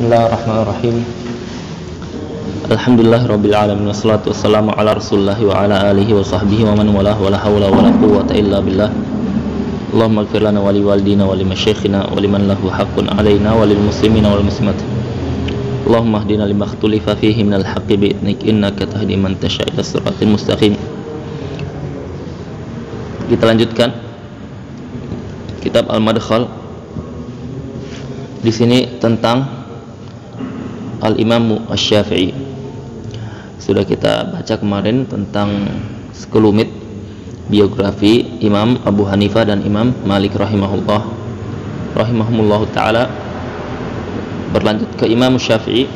Bismillahirrahmanirrahim. Alhamdulillahirabbil alamin wassalatu wassalamu ala Rasulillah wa ala alihi wa sahbihi wa man walah wa la haula wa la quwwata illa billah. Allahumma ighfir lana wa li walidina wa li masyayikhina wa liman lahu haqqun alaina wa lil muslimina wal muslimat. Allahumma hdina lima ikhtalafa fihi minal haqqi bi idnik innaka tahdi man tasha' ila siratal mustaqim. Kita lanjutkan kitab Al-Madkhal. Di sini tentang Al-Imam Asy-Syafi'i. Sudah kita baca kemarin tentang sekelumit biografi Imam Abu Hanifah dan Imam Malik rahimahumullah taala. Berlanjut ke Imam Syafi'i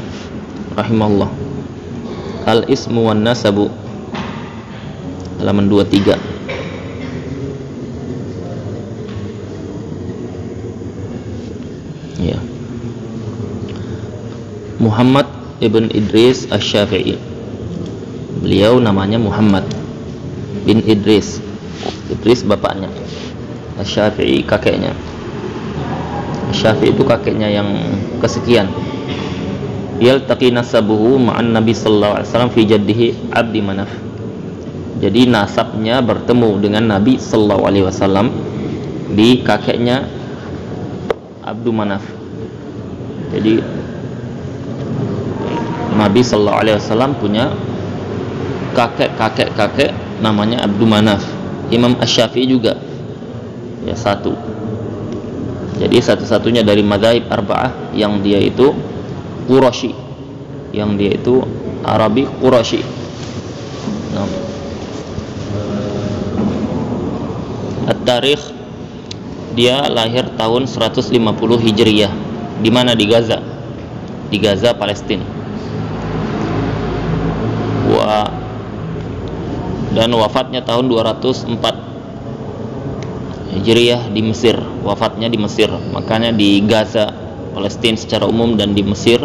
rahimahullah. Al-Ismu wan Nasabu, halaman 23. Ya. Muhammad ibn Idris Asy-Syafi'i. Beliau namanya Muhammad bin Idris. Idris bapaknya, Asy-Syafi'i kakeknya. Asy-Syafi'i itu kakeknya yang kesekian. Yaltaqi nasabuhu ma'an Nabi sallallahu alaihi wasallam fi jaddihi Abdi Manaf. Jadi nasabnya bertemu dengan Nabi sallallahu alaihi wasallam di kakeknya Abdu Manaf. Jadi Nabi sallallahu alaihi wasallam punya kakek namanya Abdu Manaf. Imam Asy-Syafi'i juga ya satu. Jadi satu-satunya dari madzhab arba'ah yang dia itu Quraisy, yang dia itu Arabi Quraisy. Nah. At-tarikh, dia lahir tahun 150 Hijriyah. Di mana? Di Gaza. Di Gaza, Palestina. Dan wafatnya tahun 204 Hijriyah di Mesir. Wafatnya di Mesir. Makanya di Gaza, Palestina secara umum, dan di Mesir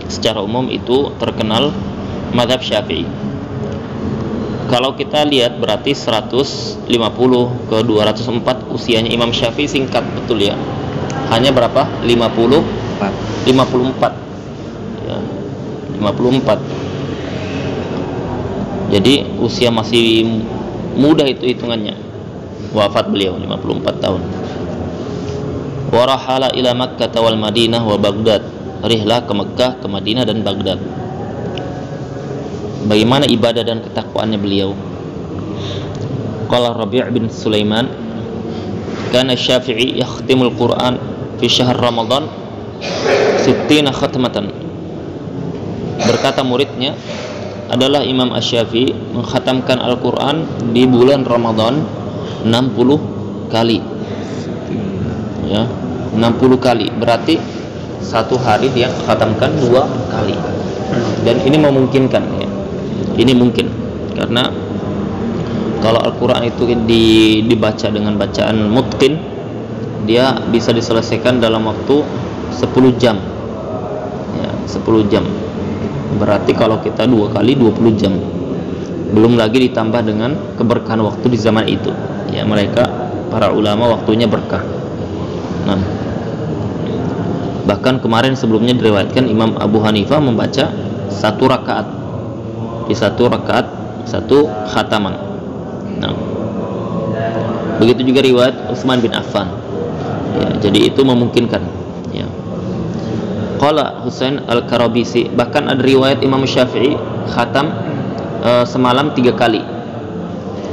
secara umum itu terkenal mazhab Syafi'i. Kalau kita lihat berarti 150 ke 204 usianya Imam Syafi'i singkat betul ya. Hanya berapa? 54 ya, 54. Jadi usia masih muda itu hitungannya. Wafat beliau 54 tahun. Warahala ila Makkah wal Madinah wa Baghdad. Rihlah ke Mekkah, ke Madinah dan Baghdad. Bagaimana ibadah dan ketakwaannya beliau? Qala Rabi' bin Sulaiman, kana Syafi'i yakhtimul Qur'an fi syahr Ramadan 60 khatmatan. Berkata muridnya adalah Imam Asy-Syafi'i mengkhatamkan Al-Quran di bulan Ramadan 60 kali ya, 60 kali. Berarti satu hari dia khatamkan 2 kali. Dan ini memungkinkan ya. Ini mungkin karena kalau Al-Quran itu dibaca dengan bacaan mutqin, dia bisa diselesaikan dalam waktu 10 jam ya, 10 jam. Berarti kalau kita 2 kali 20 jam. Belum lagi ditambah dengan keberkahan waktu di zaman itu. Ya, mereka para ulama waktunya berkah. Nah, bahkan kemarin sebelumnya diriwayatkan Imam Abu Hanifah membaca 1 rakaat. Di 1 rakaat 1 khataman. Nah, begitu juga riwayat Utsman bin Affan. Ya, jadi itu memungkinkan. Ya. Qala Husain Al-Karabisi, bahkan ada riwayat Imam Syafi'i khatam semalam 3 kali.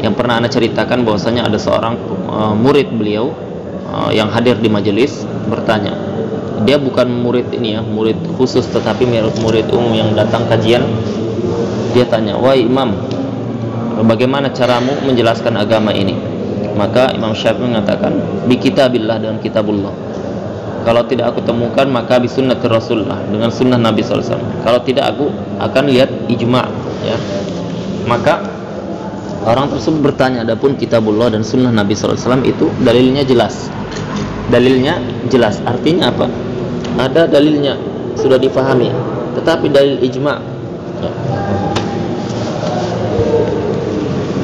Yang pernah Anda ceritakan bahwasanya ada seorang murid beliau yang hadir di majelis bertanya. Dia bukan murid ini ya, murid khusus, tetapi murid umum yang datang kajian. Dia tanya, "Wahai Imam, bagaimana caramu menjelaskan agama ini?" Maka Imam Syafi'i mengatakan, "Bi kitabillah, dengan kitabullah. Kalau tidak aku temukan maka bi sunnati Rasulullah, dengan sunnah Nabi sallallahu alaihi wasallam. Kalau tidak aku akan lihat ijma'." Ya. Maka orang tersebut bertanya, adapun kitabullah dan sunnah Nabi sallallahu alaihi wasallam itu dalilnya jelas. Dalilnya jelas. Artinya apa? Ada dalilnya, sudah difahami. Tetapi dalil ijma'. Ya.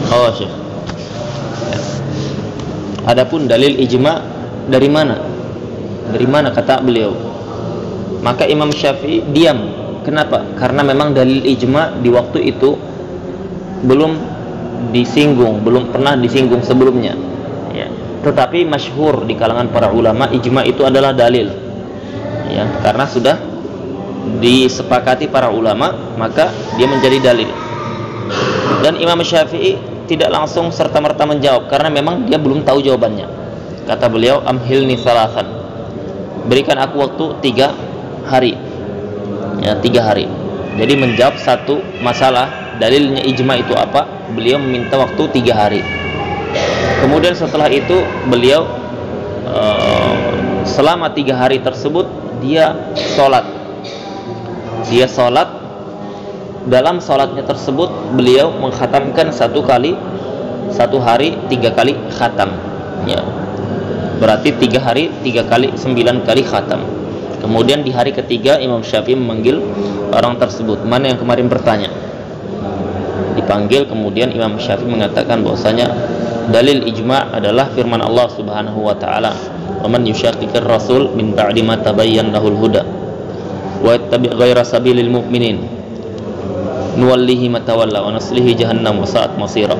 Oh, Syekh. Ya. Adapun dalil ijma' dari mana? Dari mana kata beliau? Maka Imam Syafi'i diam. Kenapa? Karena memang dalil ijma di waktu itu belum disinggung, belum pernah disinggung sebelumnya, ya. Tetapi masyhur di kalangan para ulama, ijma itu adalah dalil, ya, karena sudah disepakati para ulama, maka dia menjadi dalil. Dan Imam Syafi'i tidak langsung serta-merta menjawab, karena memang dia belum tahu jawabannya. Kata beliau, amhilni salasan, berikan aku waktu 3 hari, ya, 3 hari. Jadi menjawab satu masalah dalilnya ijma itu apa, beliau meminta waktu 3 hari. Kemudian setelah itu beliau selama 3 hari tersebut dia sholat. Dalam sholatnya tersebut beliau mengkhatamkan 1 hari 3 kali khatam, ya. Berarti 3 hari 3 kali 9 kali khatam. Kemudian di hari ketiga Imam Syafi'i memanggil orang tersebut. Mana yang kemarin bertanya? Dipanggil, kemudian Imam Syafi'i mengatakan bahwasanya dalil ijma' adalah firman Allah Subhanahu wa taala, "Wa man yushaqiqir rasul min ba'di ma tabayyana lahul huda wa yattabi' ghaira sabilil mu'minin nuwallihi ma tawalla wa nuslihi jahannam wa sa'at masira."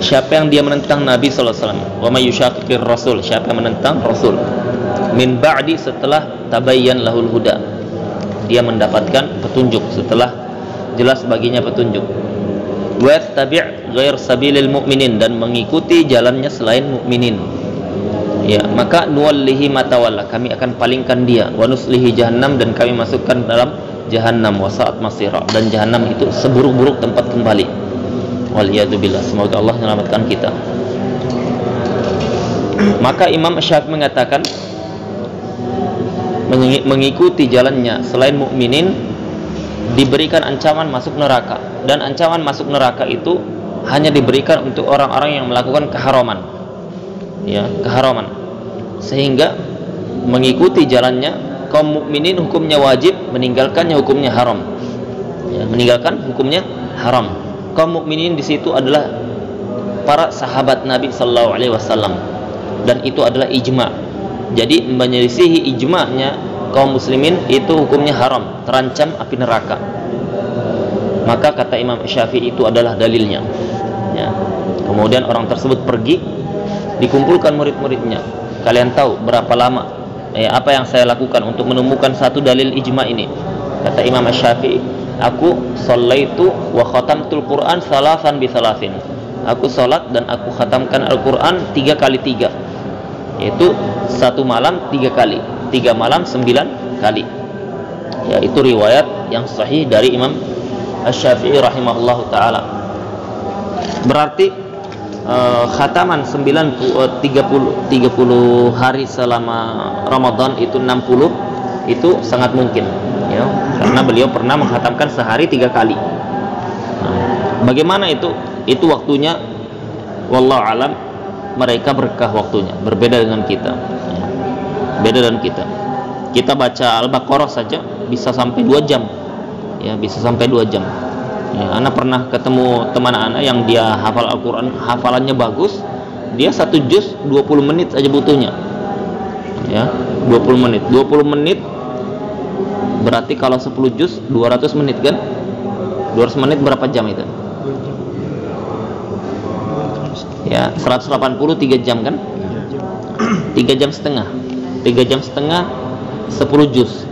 Siapa yang dia menentang Nabi sallallahu alaihi wasallam, wa may yushaqiqir rasul, siapa yang menentang Rasul, min ba'di, setelah tabayyan lahul huda, dia mendapatkan petunjuk, setelah jelas baginya petunjuk, wa tabi' ghair sabilil mu'minin, dan mengikuti jalannya selain mukminin, ya, maka nuwallihi ma tawalla, kami akan palingkan dia, wa nuslihi jahannam, dan kami masukkan dalam jahannam, wa sa'at masira, dan jahannam itu seburuk-buruk tempat kembali. Waliyadzubillah, semoga Allah menyelamatkan kita. Maka Imam Syafi'i mengatakan mengikuti jalannya selain mukminin diberikan ancaman masuk neraka, dan ancaman masuk neraka itu hanya diberikan untuk orang-orang yang melakukan keharaman, ya, keharaman. Sehingga mengikuti jalannya kaum mukminin hukumnya wajib, meninggalkannya hukumnya haram, ya, meninggalkan hukumnya haram. Kaum mukminin di situ adalah para sahabat Nabi sallallahu alaihi wasallam, dan itu adalah ijma'. Jadi menyelisihi ijma'nya kaum muslimin itu hukumnya haram, terancam api neraka. Maka kata Imam Syafi'i itu adalah dalilnya, ya. Kemudian orang tersebut pergi, dikumpulkan murid-muridnya. Kalian tahu berapa lama, ya, apa yang saya lakukan untuk menemukan satu dalil ijma' ini? Kata Imam Syafi'i, aku shallaitu wa khatamtul Quran salasan bi salasin. Aku salat dan aku khatamkan Al-Quran 3 kali 3, yaitu 1 malam 3 kali, 3 malam 9 kali. Ya, itu riwayat yang sahih dari Imam Asy-Syafi'i rahimahullahu taala. Berarti khataman 30 hari selama Ramadan itu 60 itu sangat mungkin, ya, karena beliau pernah menghatamkan sehari 3 kali. Nah, bagaimana itu? Itu waktunya, wallahu alam, mereka berkah waktunya, berbeda dengan kita, ya. Beda dengan kita. Kita baca Al-Baqarah saja bisa sampai 2 jam, ya, bisa sampai 2 jam. Ya, Ana pernah ketemu teman Ana yang dia hafal Al-Quran, hafalannya bagus, dia 1 juz 20 menit saja butuhnya, ya, 20 menit. 20 menit berarti kalau 10 juz 200 menit kan? 200 menit berapa jam itu? Ya, 180 3 jam kan? 3 jam setengah. 3 jam setengah 10 juz.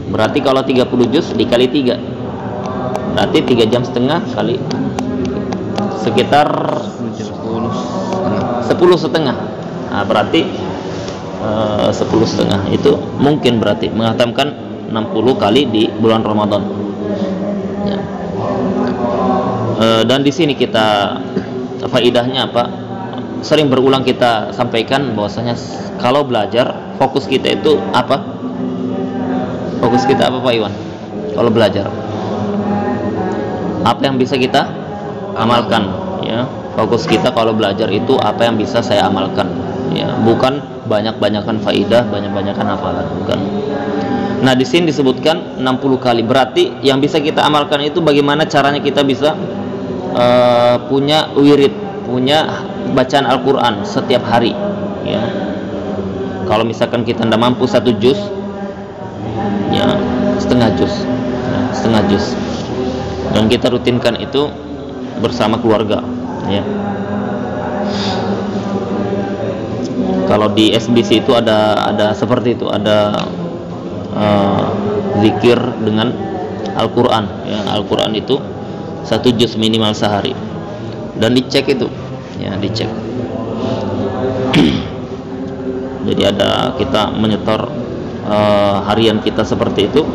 Berarti kalau 30 juz dikali 3. Berarti 3 jam setengah kali sekitar 10 setengah. Nah, berarti 10 setengah itu mungkin berarti menghatamkan 60 kali di bulan Ramadan, ya. Dan di sini kita faidahnya apa? Sering berulang kita sampaikan bahwasanya kalau belajar fokus kita itu apa? Fokus kita apa, Pak Iwan? Kalau belajar, apa yang bisa kita amalkan, ya? Fokus kita kalau belajar itu apa yang bisa saya amalkan, ya, bukan banyak-banyakan faidah, banyak-banyakan hafalan, bukan. Nah, di sini disebutkan 60 kali. Berarti yang bisa kita amalkan itu bagaimana caranya kita bisa punya wirid, punya bacaan Al-Quran setiap hari, ya. Kalau misalkan kita tidak mampu 1 juz, juz, ya, setengah juz. Dan kita rutinkan itu bersama keluarga, ya. Kalau di SBC itu ada seperti itu, ada zikir dengan Al-Quran, ya. Al-Quran itu 1 juz minimal sehari, dan dicek itu, ya, dicek. Jadi ada kita menyetor harian kita seperti itu,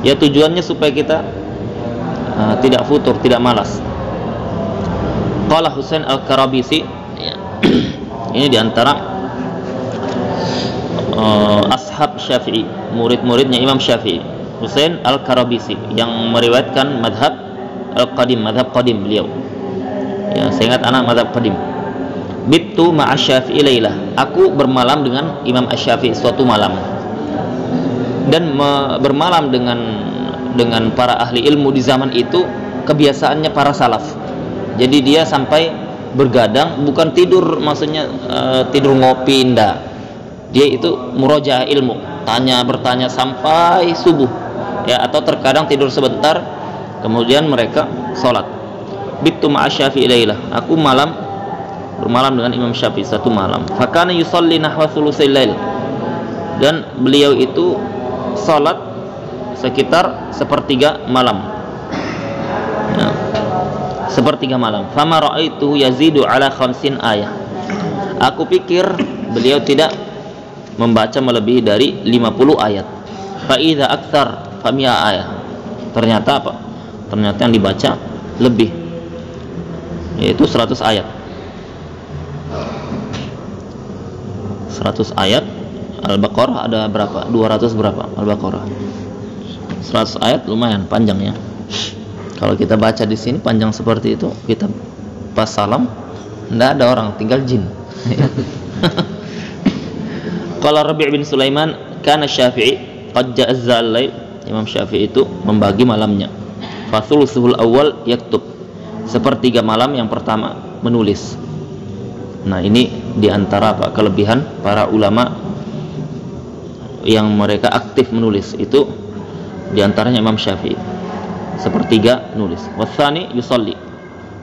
ya, tujuannya supaya kita tidak futur, tidak malas. Qala Husain Al-Karabisi, ya. Ini diantara ashab Syafi'i, murid-muridnya Imam Syafi'i, Husain Al-Karabisi, yang meriwayatkan madhab Al-Qadim, madhab Qadim beliau, ya, saya ingat anak madhab Qadim. Bittu ma'a Syafi'i lailah, aku bermalam dengan Imam Asy-Syafi'i suatu malam. Dan bermalam dengan para ahli ilmu di zaman itu kebiasaannya para salaf. Jadi dia sampai bergadang, bukan tidur, maksudnya tidur ngopi, enggak. Dia itu murojaah ilmu, bertanya sampai subuh, ya, atau terkadang tidur sebentar, kemudian mereka sholat. Bittu ma'a Syafi'i lailah, aku bermalam dengan Imam Syafi'i satu malam. Fakana yusalli nahwa thulutsai lail, dan beliau itu sholat sekitar sepertiga malam, ya, sepertiga malam. Fama ra'aitu yazidu ala 50 ayah, aku pikir beliau tidak membaca melebihi dari 50 ayat. Fa idza aktsar fa mi'a ayah, ternyata apa? Ternyata yang dibaca lebih, yaitu 100 ayat. 100 ayat. Al-Baqarah ada berapa? 200 berapa? Al-Baqarah 100 ayat, lumayan panjang, ya. Kalau kita baca di sini panjang seperti itu, kita pas salam tidak ada orang, tinggal jin. Qala Rabi' bin Sulaiman, kana Syafi'i qad ja'azza al-lail, Imam Syafi'i itu membagi malamnya. Fa thulutsuhul awwal yaktub, sepertiga malam yang pertama menulis. Nah, ini diantara apa kelebihan para ulama yang mereka aktif menulis, itu diantaranya Imam Syafi'i, sepertiga nulis. Watsani yusalli,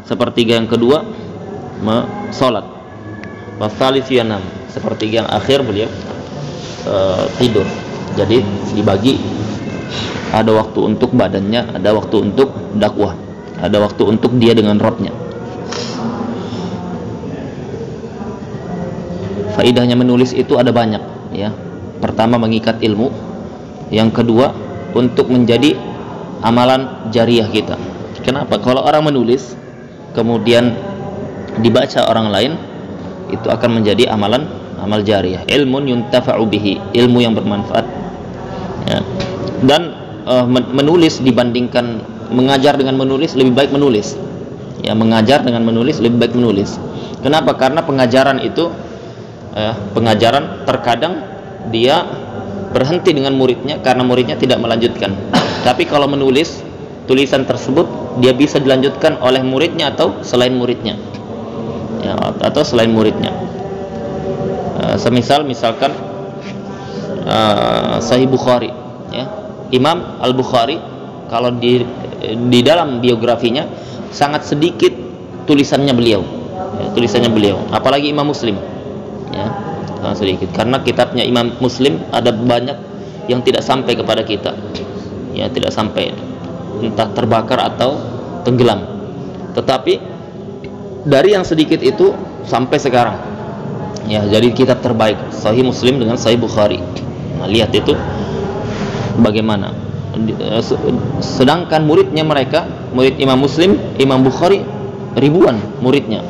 sepertiga yang kedua sholat. Watsalisu yanam, sepertiga yang akhir beliau tidur. Jadi dibagi, ada waktu untuk badannya, ada waktu untuk dakwah, ada waktu untuk dia dengan Rabbnya. Faidahnya menulis itu ada banyak, ya. Pertama, mengikat ilmu. Yang kedua, untuk menjadi amalan jariah kita. Kenapa? Kalau orang menulis kemudian dibaca orang lain, itu akan menjadi amal jariah. Ilmun yuntafa'u bihi, ilmu yang bermanfaat, ya. Dan menulis dibandingkan mengajar dengan menulis, lebih baik menulis, ya. Mengajar dengan menulis lebih baik menulis. Kenapa? Karena pengajaran itu pengajaran terkadang dia berhenti dengan muridnya karena muridnya tidak melanjutkan. Tapi kalau menulis, tulisan tersebut dia bisa dilanjutkan oleh muridnya atau selain muridnya, ya, atau selain muridnya. Misalkan Sahih Bukhari, ya. Imam Al-Bukhari, kalau di dalam biografinya sangat sedikit tulisannya beliau, ya, tulisannya beliau. Apalagi Imam Muslim, ya, sedikit, karena kitabnya Imam Muslim ada banyak yang tidak sampai kepada kita, ya, tidak sampai, entah terbakar atau tenggelam. Tetapi dari yang sedikit itu sampai sekarang, ya, jadi kitab terbaik Sahih Muslim dengan Sahih Bukhari. Nah, lihat itu bagaimana. Sedangkan muridnya mereka, murid Imam Muslim, Imam Bukhari, ribuan muridnya,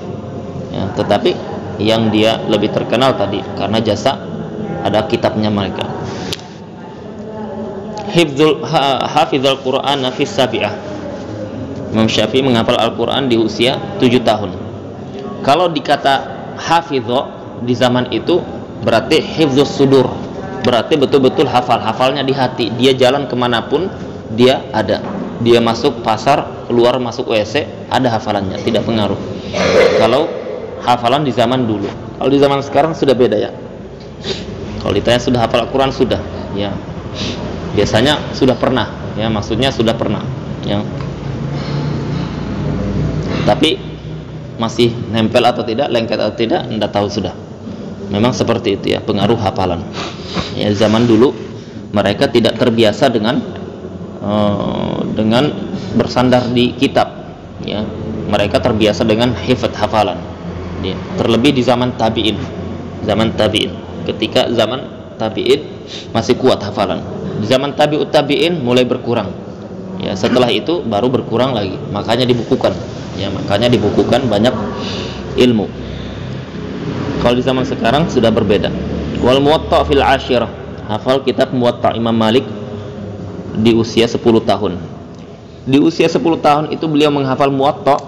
ya, tetapi yang dia lebih terkenal tadi karena jasa ada kitabnya mereka. Hafizul Qur'an fi sabi'ah, Imam Syafi'i menghafal Al-Quran di usia 7 tahun. Kalau dikata hafizho di zaman itu berarti hifzus sudur, berarti betul-betul hafalnya di hati. Dia jalan kemanapun dia ada, dia masuk pasar, keluar masuk WC, ada hafalannya, tidak pengaruh. Kalau hafalan di zaman dulu, kalau di zaman sekarang sudah beda, ya. Kalau ditanya sudah hafal Al-Quran, sudah, ya, biasanya sudah pernah Ya, maksudnya sudah pernah, ya. Tapi masih nempel atau tidak, lengket atau tidak, tidak tahu sudah. Memang seperti itu ya, pengaruh hafalan. Ya, zaman dulu mereka tidak terbiasa dengan bersandar di kitab. Ya, mereka terbiasa dengan hifdz hafalan. Ya, terlebih di zaman tabi'in. Zaman tabi'in. Ketika zaman tabi'in masih kuat hafalan. Di zaman tabi'ut tabi'in mulai berkurang. Ya, setelah itu baru berkurang lagi. Makanya dibukukan. Ya, makanya dibukukan banyak ilmu. Kalau di zaman sekarang sudah berbeda. Wal Muwatta fil Ashirah, hafal kitab Muwatta Imam Malik di usia 10 tahun. Di usia 10 tahun itu beliau menghafal Muwatta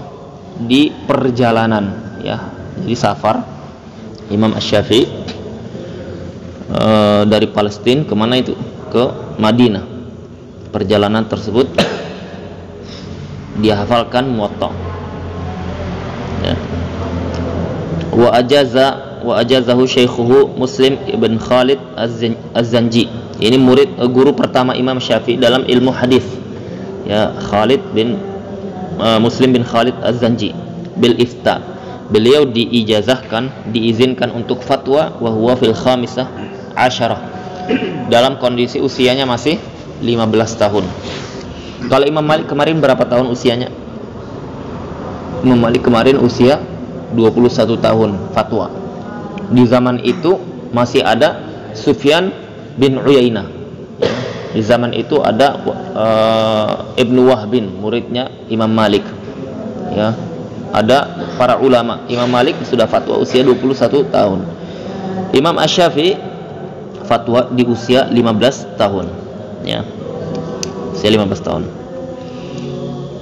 di perjalanan, ya. Jadi safar Imam Asy-Syafi'i dari Palestina kemana itu? Ke Madinah. Perjalanan tersebut dia hafalkan Muwatta. Ya. Wa ajazahu syaikhuhu Muslim ibn Khalid Az-Zanji. Ini murid guru pertama Imam Syafi'i dalam ilmu hadis. Ya, Khalid bin Muslim bin Khalid Az-Zanji bil ifta. Beliau diijazahkan, diizinkan untuk fatwa wa huwa fil khamisah asyarah. Dalam kondisi usianya masih 15 tahun. Kalau Imam Malik kemarin berapa tahun usianya? Imam Malik kemarin usia 21 tahun fatwa. Di zaman itu masih ada Sufyan bin Uyainah. Di zaman itu ada Ibnu Wahbin, muridnya Imam Malik. Ya. Ada para ulama. Imam Malik sudah fatwa usia 21 tahun. Imam Asy-Syafi'i fatwa di usia 15 tahun. Ya. Usia 15 tahun.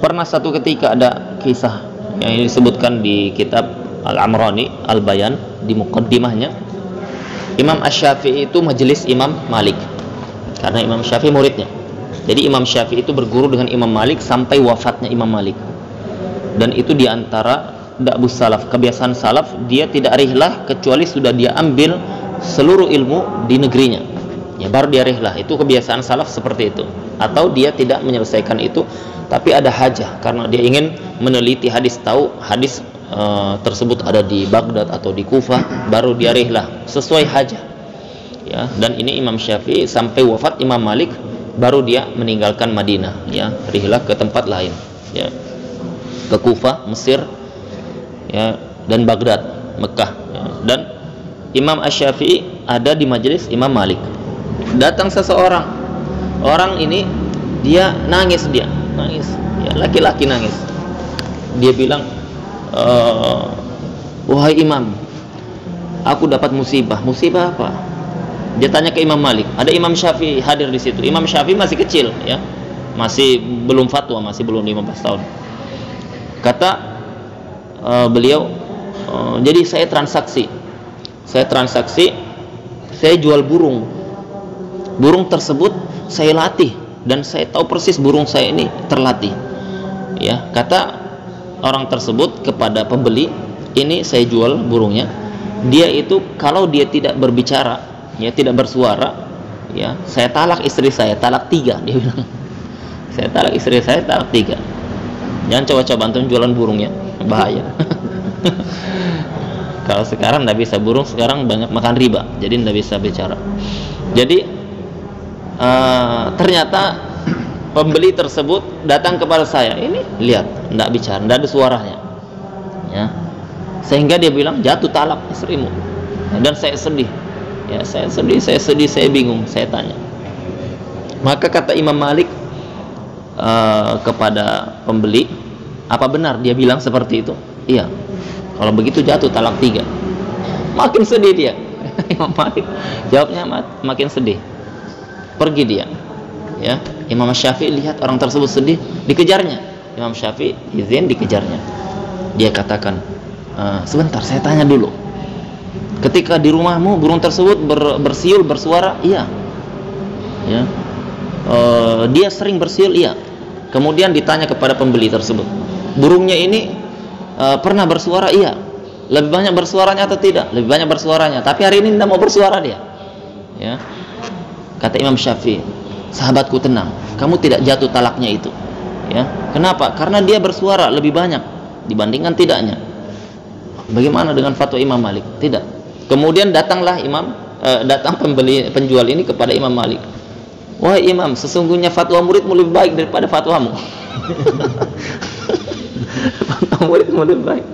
Pernah satu ketika ada kisah yang ini disebutkan di kitab Al-Amrani Al-Bayan di muqaddimahnya. Imam Asy-Syafi'i itu majelis Imam Malik karena Imam Syafi'i muridnya. Jadi Imam Syafi'i itu berguru dengan Imam Malik sampai wafatnya Imam Malik. Dan itu diantara da'bus salaf, kebiasaan salaf, dia tidak rihlah kecuali sudah dia ambil seluruh ilmu di negerinya. Ya, baru dia rihlah. Itu kebiasaan salaf seperti itu. Atau dia tidak menyelesaikan itu tapi ada hajah karena dia ingin meneliti hadis, tahu hadis tersebut ada di Baghdad atau di Kufah, baru dia rihlah sesuai hajah. Ya, dan ini Imam Syafi'i sampai wafat Imam Malik baru dia meninggalkan Madinah, ya, rihlah ke tempat lain, ya, ke Kufah, Mesir, ya, dan Baghdad, Mekah, ya. Dan Imam Asy-Syafi'i ada di majelis Imam Malik. Datang seseorang, orang ini dia nangis, ya, laki-laki nangis. Dia bilang, wahai Imam, aku dapat musibah. Musibah apa? Dia tanya ke Imam Malik. Ada Imam Syafi'i hadir di situ. Imam Syafi'i masih kecil, ya, masih belum fatwa, masih belum 15 tahun. Kata beliau, jadi saya transaksi, saya jual burung. Burung tersebut saya latih dan saya tahu persis burung saya ini terlatih. Ya, kata orang tersebut kepada pembeli, ini saya jual burungnya. Dia itu kalau dia tidak berbicara, ya, tidak bersuara, ya, saya talak istri saya, talak 3, dia bilang. Saya talak istri saya, talak 3. Jangan coba-coba antum jualan burungnya, bahaya. Kalau sekarang tidak bisa, burung sekarang banyak makan riba, jadi tidak bisa bicara. Jadi ternyata pembeli tersebut datang kepada saya, ini lihat, tidak bicara, tidak ada suaranya, ya, sehingga dia bilang jatuh talak istrimu. Dan saya sedih, ya, saya sedih, saya bingung, saya tanya. Maka kata Imam Malik kepada pembeli, apa benar dia bilang seperti itu? Iya. Kalau begitu jatuh talak 3. Makin sedih dia. Imam Malik jawabnya makin sedih. Pergi dia. Ya, Imam Syafi'i lihat orang tersebut sedih, dikejarnya. Imam Syafi'i izin dikejarnya. Dia katakan, sebentar, saya tanya dulu. Ketika di rumahmu burung tersebut bersiul, bersuara? Iya. Ya. Dia sering bersiul? Iya. Kemudian ditanya kepada pembeli tersebut, burungnya ini pernah bersuara? Iya. Lebih banyak bersuaranya atau tidak? Lebih banyak bersuaranya. Tapi hari ini tidak mau bersuara dia. Ya. Kata Imam Syafi'i, sahabatku tenang, kamu tidak jatuh talaknya itu. Ya, kenapa? Karena dia bersuara lebih banyak dibandingkan tidaknya. Bagaimana dengan fatwa Imam Malik? Tidak. Kemudian datanglah datang penjual ini kepada Imam Malik. Wahai Imam, sesungguhnya fatwa muridmu lebih baik daripada fatwamu. Fatwa muridmu lebih baik.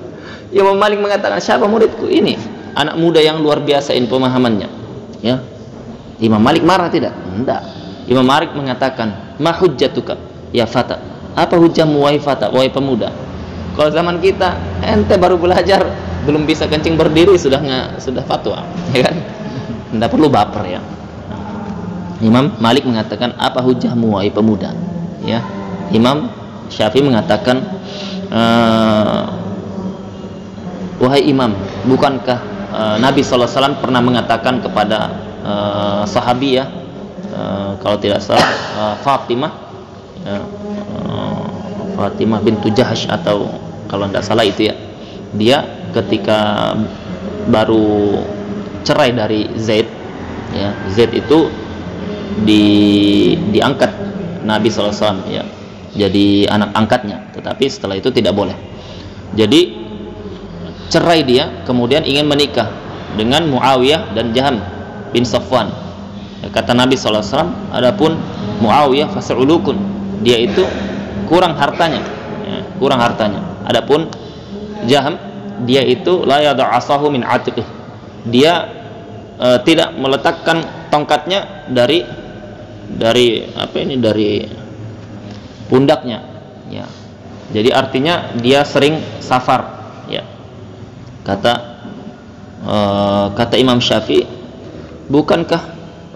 Imam Malik mengatakan, siapa muridku? Ini anak muda yang luar biasa ini pemahamannya. Ya. Imam Malik marah tidak? Tidak. Imam Malik mengatakan, ma hujjatuka ya fata? Apa hujahmu wahai fata, wahai pemuda? Kalau zaman kita, ente baru belajar, belum bisa kencing berdiri sudah fatwa, ya kan? Tidak perlu baper ya. Imam Malik mengatakan, apa hujahmu wahai pemuda? Ya. Imam Syafi'i mengatakan, wahai Imam, bukankah Nabi SAW pernah mengatakan kepada sahabi ya, kalau tidak salah Fatimah bintu Jahash, atau kalau tidak salah itu ya, dia ketika baru cerai dari Zaid ya, Zaid itu diangkat Nabi SAW ya, jadi anak angkatnya, tetapi setelah itu tidak boleh. Jadi cerai dia, kemudian ingin menikah dengan Muawiyah dan Jaham bin Safwan. Ya, kata Nabi SAW, adapun Muawiyah fas'ulukun, dia itu kurang hartanya ya, kurang hartanya. Adapun Jaham, dia itu la yad'asahu min atiqih, dia tidak meletakkan tongkatnya dari pundaknya ya. Jadi artinya dia sering safar ya. Kata Imam Syafi'i, bukankah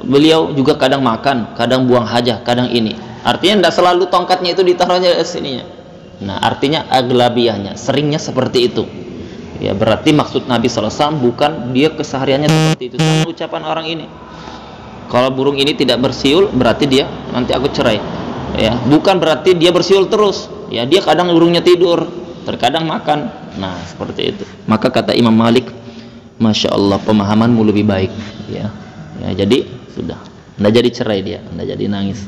beliau juga kadang makan, kadang buang hajah, kadang ini. Artinya tidak selalu tongkatnya itu ditaruhnya di sininya. Nah, artinya aglabiyahnya, seringnya seperti itu. Ya, berarti maksud Nabi SAW bukan dia kesehariannya seperti itu. Sama ucapan orang ini. Kalau burung ini tidak bersiul, berarti dia nanti aku cerai. Ya, bukan berarti dia bersiul terus. Ya, dia kadang burungnya tidur, terkadang makan. Nah, seperti itu. Maka kata Imam Malik, Masya Allah, pemahamanmu lebih baik. Ya, jadi sudah. Nggak jadi cerai dia, nggak jadi nangis.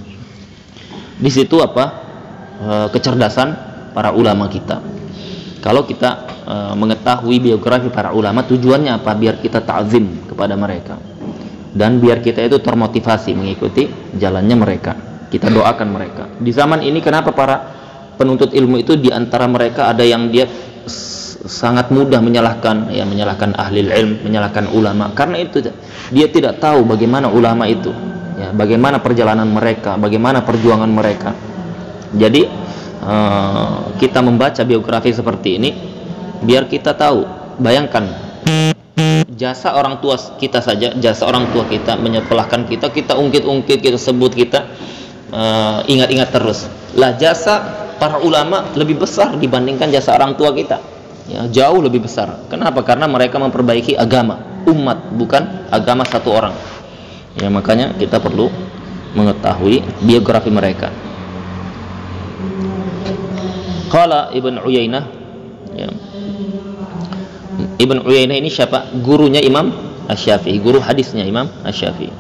Di situ kecerdasan para ulama kita. Kalau kita mengetahui biografi para ulama, tujuannya apa? Biar kita ta'zim kepada mereka, dan biar kita itu termotivasi mengikuti jalannya mereka. Kita doakan mereka. Di zaman ini kenapa para penuntut ilmu itu diantara mereka ada yang dia sangat mudah menyalahkan ahli ilm, menyalahkan ulama, karena itu dia tidak tahu bagaimana ulama itu ya, bagaimana perjalanan mereka, bagaimana perjuangan mereka. Jadi kita membaca biografi seperti ini biar kita tahu. Bayangkan jasa orang tua kita saja, jasa orang tua kita menyekolahkan kita, kita ungkit-ungkit, kita sebut, kita ingat-ingat terus. Lah jasa para ulama lebih besar dibandingkan jasa orang tua kita ya, jauh lebih besar. Kenapa? Karena mereka memperbaiki agama umat, bukan agama satu orang ya. Makanya kita perlu mengetahui biografi mereka. Qala Ibn Uyainah ya. Ibn Uyainah ini siapa? Gurunya Imam Asy-Syafi'i, guru hadisnya Imam Asy-Syafi'i.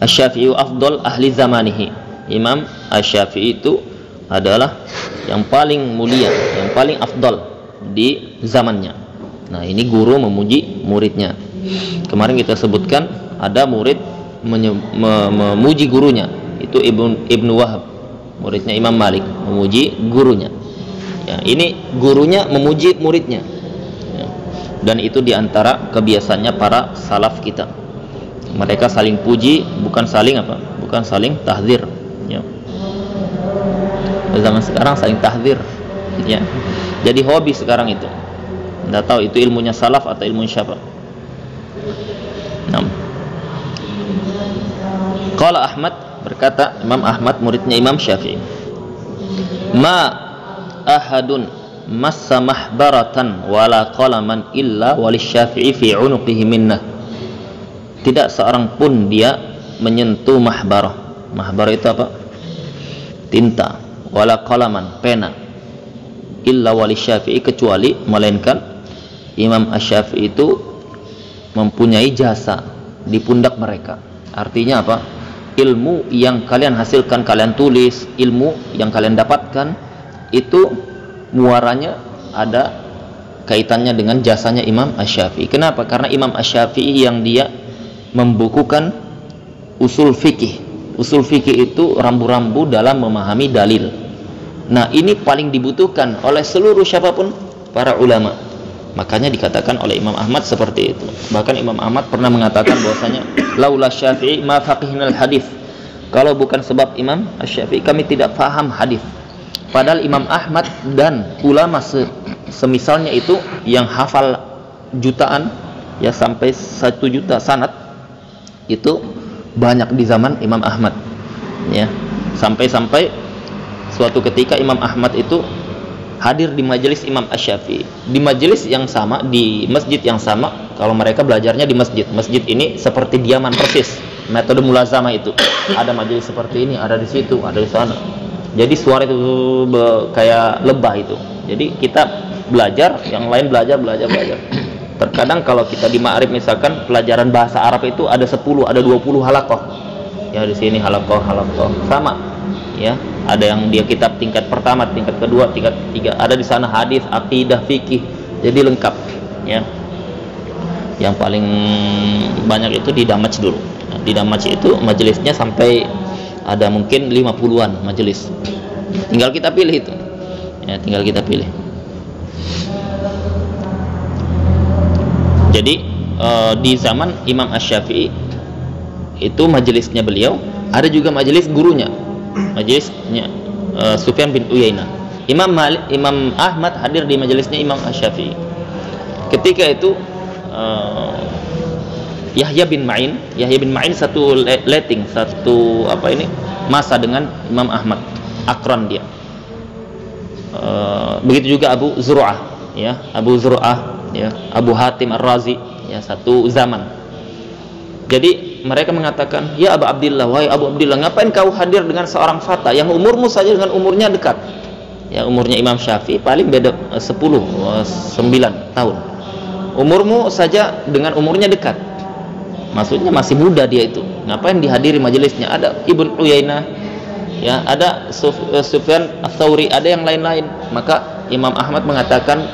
Asy-Syafi'i afdal ahli zamanihi. Imam Asy-Syafi'i itu adalah yang paling mulia, yang paling afdal di zamannya. Nah, ini guru memuji muridnya. Kemarin kita sebutkan ada murid memuji gurunya, itu Ibnu Wahab, muridnya Imam Malik, memuji gurunya ya. Ini gurunya memuji muridnya ya. Dan itu diantara kebiasaannya para salaf kita. Mereka saling puji, bukan saling tahdzir ya. Zaman sekarang saling tahdzir ya. Jadi hobi sekarang itu. Tidak tahu itu ilmunya salaf atau ilmu siapa. Qala Ahmad, berkata Imam Ahmad muridnya Imam Syafi'i, ma ahadun massa mahbaratan wala qalaman illa walisyafi'i fi unuqihi minnah. Tidak seorang pun dia menyentuh mahbarah. Mahbarah itu apa? Tinta. Wala qalaman, pena. Illa walisyafi'i, kecuali melainkan Imam Asy-Syafi'i itu mempunyai jasa di pundak mereka. Artinya apa? ilmu yang kalian hasilkan, kalian tulis, ilmu yang kalian dapatkan itu muaranya ada kaitannya dengan jasanya Imam Asy-Syafi'i. Kenapa? Karena Imam Asy-Syafi'i yang dia membukukan usul fikih. Usul fikih itu rambu-rambu dalam memahami dalil. Nah, ini paling dibutuhkan oleh seluruh siapapun para ulama. Makanya dikatakan oleh Imam Ahmad seperti itu. Bahkan Imam Ahmad pernah mengatakan bahwasanya laula Syafi'i ma faqihnal hadis. Kalau bukan sebab Imam Asy-Syafi'i kami tidak paham hadis. Padahal Imam Ahmad dan ulama semisalnya itu yang hafal jutaan, ya sampai 1 juta sanad, itu banyak di zaman Imam Ahmad, ya. Sampai-sampai suatu ketika Imam Ahmad itu hadir di majelis Imam Asy-Syafi'i, di majelis yang sama, di masjid yang sama. Kalau mereka belajarnya di masjid ini seperti diaman persis, metode mulazamah itu. Ada majelis seperti ini, ada di situ, ada di sana. Jadi suara itu kayak lebah itu. Jadi kita belajar, yang lain belajar. Terkadang kalau kita di Ma'rif misalkan pelajaran bahasa Arab itu ada 10, ada 20 halaqah. Ya di sini halaqah sama. Ya, ada yang dia kitab tingkat pertama, tingkat kedua, tingkat ketiga. Ada di sana hadis, akidah, fikih. Jadi lengkap, ya. Yang paling banyak itu di Damaj dulu. Nah, di Damaj itu majelisnya sampai ada mungkin 50-an majelis. Tinggal kita pilih itu. Ya, tinggal kita pilih. Jadi di zaman Imam Asy-Syafi'i itu majelisnya beliau, ada juga majelis gurunya. Majelisnya Sufyan bin Uyainah. Imam Ahmad hadir di majelisnya Imam Asy-Syafi'i. Ketika itu Yahya bin Ma'in satu letting, satu masa dengan Imam Ahmad, akron dia. Begitu juga Abu Zur'ah, ya, ya, Abu Hatim Ar-Razi, ya, satu zaman. Jadi mereka mengatakan, ya Abu Abdillah, wahai Abu Abdillah, ngapain kau hadir dengan seorang fata yang umurmu saja dengan umurnya dekat? Ya, umurnya Imam Syafi'i paling beda 9 tahun. Umurmu saja dengan umurnya dekat. Maksudnya masih muda dia itu. Ngapain dihadiri majelisnya? Ada Ibn Uyainah, ya, ada Sufyan Ats-Tsauri, ada yang lain-lain. Maka Imam Ahmad mengatakan,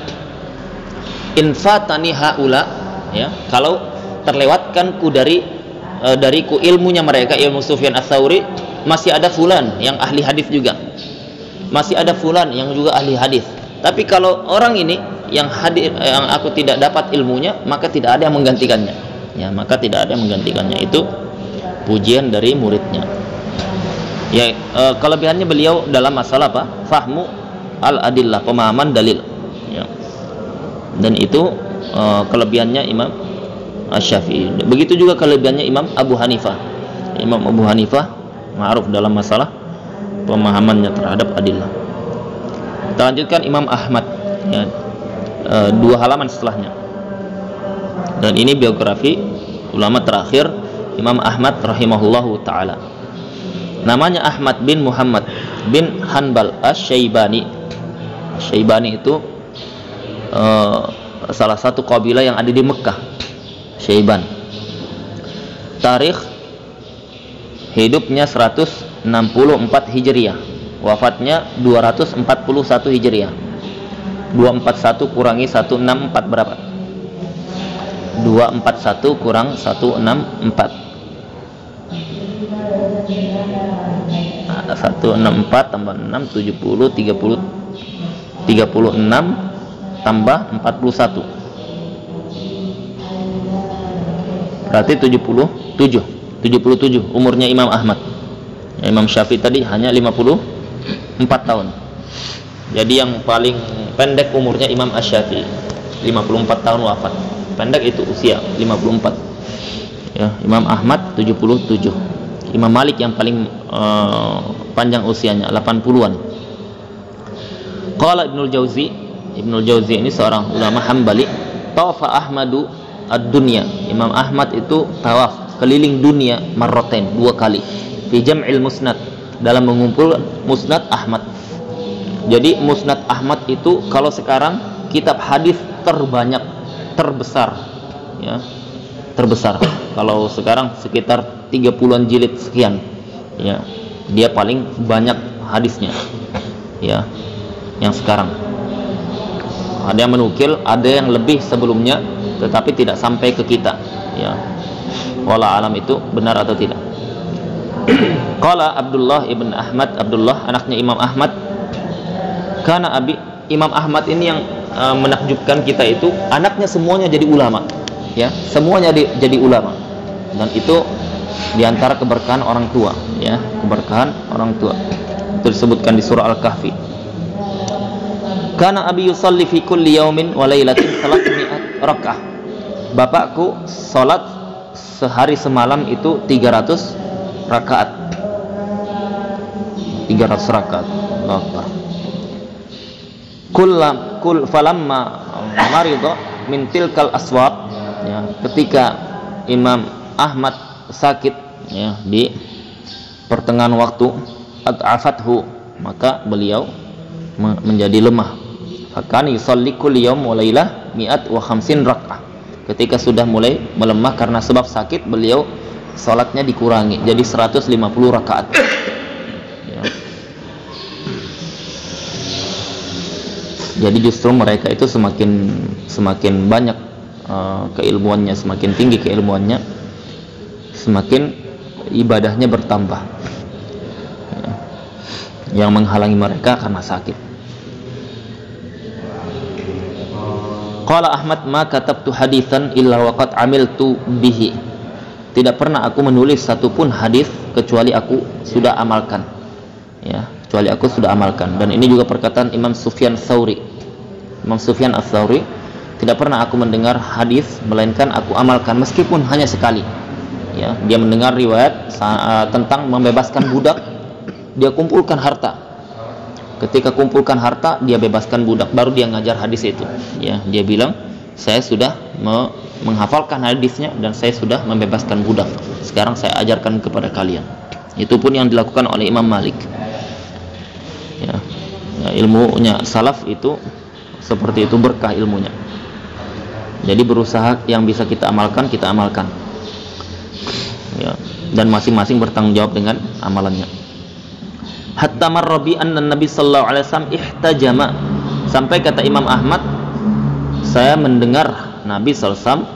in fatani haula, ya, kalau terlewatkanku dariku ilmunya mereka, ilmu Sufyan Ats-Tsauri, masih ada fulan yang ahli hadis juga. Masih ada fulan yang juga ahli hadis. Tapi kalau orang ini yang hadir, yang aku tidak dapat ilmunya, maka tidak ada yang menggantikannya. Ya, maka tidak ada yang menggantikannya. Itu pujian dari muridnya. Ya, kelebihannya beliau dalam masalah apa? Fahmu al-adillah, pemahaman dalil. Ya. Dan itu kelebihannya Imam Asy-Syafi'i. Begitu juga kelebihannya Imam Abu Hanifah. Imam Abu Hanifah ma'ruf dalam masalah pemahamannya terhadap adillah. Kita lanjutkan Imam Ahmad, ya, 2 halaman setelahnya. Dan ini biografi ulama terakhir Imam Ahmad rahimahullahu ta'ala. Namanya Ahmad bin Muhammad bin Hanbal Asy-Syaibani. Syaibani itu salah satu kabilah yang ada di Mekah, Syaiban. Tarikh hidupnya 164 Hijriah, wafatnya 241 Hijriah. 241 kurangi 164 berapa? 241 kurang 164. 164 tambah 6 70, 30 36 tambah 41. Berarti 77 umurnya Imam Ahmad. Imam Syafi'i tadi hanya 54 tahun. Jadi yang paling pendek umurnya Imam Asy-Syafi'i, 54 tahun wafat. Pendek itu usia 54. Ya, Imam Ahmad 77. Imam Malik yang paling panjang usianya 80-an. Qala Ibnul Jauzi ini seorang ulama Hambali, tawafa Ahmadu ad-dunya. Imam Ahmad itu tawaf keliling dunia marratain, 2 kali. Fi jam'il musnad, dalam mengumpul musnad Ahmad. Jadi musnad Ahmad itu kalau sekarang kitab hadis terbanyak, terbesar, ya, terbesar. Kalau sekarang sekitar 30-an jilid sekian. Ya, dia paling banyak hadisnya. Ya, yang sekarang. Ada yang menukil, ada yang lebih sebelumnya, tetapi tidak sampai ke kita. Ya, wallahu alam itu benar atau tidak. Qala Abdullah ibn Ahmad, Abdullah anaknya Imam Ahmad. Karena Imam Ahmad ini yang menakjubkan kita itu, anaknya semuanya jadi ulama. Ya, semuanya jadi ulama. Dan itu diantara keberkahan orang tua. Ya, keberkahan orang tua. Itu disebutkan di surah Al-Kahfi. Kana abi yusalli fi kulli yaumin wa lailatin 300 rakaah. Bapakku salat sehari semalam itu 300 rakaat. 300 rakaat. Allahu Akbar. Falamma marida min tilkal aswab, ya, ketika Imam Ahmad sakit, ya, di pertengahan waktu, at'afathu, maka beliau menjadi lemah. Fakani yusalli kulli yaum wa lailah 150 rakaah. Ketika sudah mulai melemah karena sebab sakit, beliau salatnya dikurangi jadi 150 rakaat. Ya. Jadi justru mereka itu semakin banyak keilmuannya, semakin tinggi keilmuannya, semakin ibadahnya bertambah. Ya. Yang menghalangi mereka karena sakit. Qala Ahmad, ma katabtu haditsan illa waqad amiltu bihi. Tidak pernah aku menulis satupun hadis kecuali aku sudah amalkan. Ya, kecuali aku sudah amalkan. Dan ini juga perkataan Imam Sufyan Tsauri. Imam Sufyan Ats-Tsauri, tidak pernah aku mendengar hadis melainkan aku amalkan meskipun hanya sekali. Ya, dia mendengar riwayat tentang membebaskan budak, dia kumpulkan harta. Ketika kumpulkan harta, dia bebaskan budak, baru dia ngajar hadis itu. Ya, dia bilang, saya sudah menghafalkan hadisnya dan saya sudah membebaskan budak. Sekarang saya ajarkan kepada kalian. Itu pun yang dilakukan oleh Imam Malik. Ya, ilmunya salaf itu seperti itu, berkah ilmunya. Jadi berusaha yang bisa kita amalkan, kita amalkan. Ya, dan masing-masing bertanggung jawab dengan amalannya. Hatta marrabi anna Nabi sallallahu alaihi wasallam ihtajama, sampai kata Imam Ahmad, saya mendengar Nabi sallallahu alaihi wasallam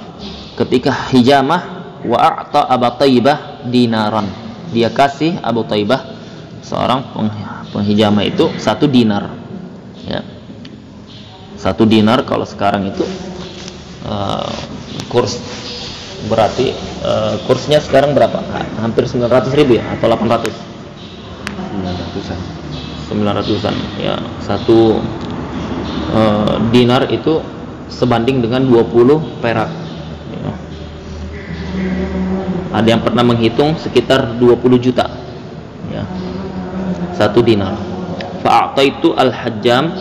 ketika hijamah, wa a'ta Abu Taibah dinaran, dia kasih Abu Taibah, seorang penghijamah itu, 1 dinar. Ya, 1 dinar kalau sekarang itu kurs, berarti kursnya sekarang berapa? Hampir 900.000 ya, atau 800? 900-an. Ya, 1 dinar itu sebanding dengan 20 perak. Ya. Ada yang pernah menghitung sekitar 20 juta. Ya, 1 dinar. Fa'ataitu al-hajjam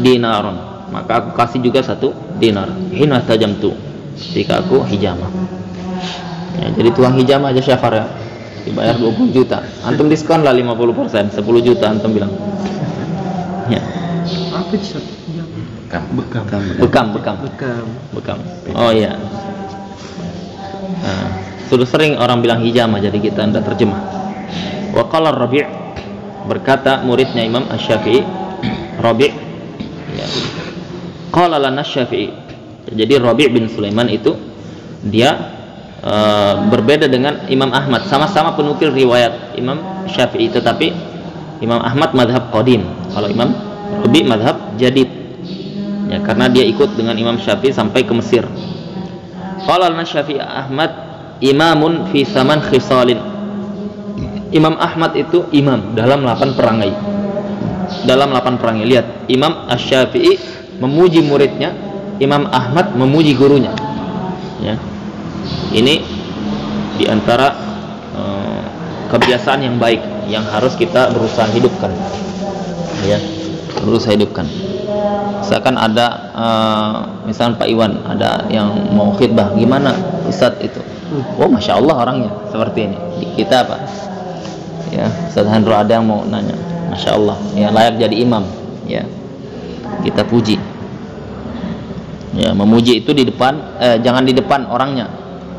dinaron, maka aku kasih juga 1 dinar. Hina tajamtu, ketika aku hijamah. Ya, jadi tukang hijamah aja syafar ya, dibayar 20 juta. Antum diskon lah 50%, 10 juta antum bilang. Ya. Apa itu? Bekam. Oh iya. Nah, sudah sering orang bilang hijamah, jadi kita hendak terjemah. Wa qala Rabi', berkata muridnya Imam Asy-Syafi'i, Rabi', ya. Qala lana Asy-Syafi'i. Jadi Rabi' bin Sulaiman itu dia berbeda dengan Imam Ahmad, sama-sama penukil riwayat Imam Syafi'i, tetapi Imam Ahmad madhab qadim, kalau Imam Rabi' madhab jadid, ya, karena dia ikut dengan Imam Syafi'i sampai ke Mesir. Qala lana Syafi'i Ahmad imamun fi saman khisalin. Imam Ahmad itu imam dalam 8 perangai. Dalam 8 perangai. Lihat, Imam Asy-Syafi'i memuji muridnya, Imam Ahmad memuji gurunya. Ya. Ini diantara kebiasaan yang baik yang harus kita berusaha hidupkan. Ya, berusaha hidupkan. Misalkan ada misalkan Pak Iwan ada yang mau khidbah, gimana Ustadz itu? Oh, masya Allah orangnya seperti ini. Di kita apa? Ya, Ustadz Hendro ada yang mau nanya, masya Allah, ya, layak jadi imam. Ya, kita puji. Ya, memuji itu di depan, jangan di depan orangnya,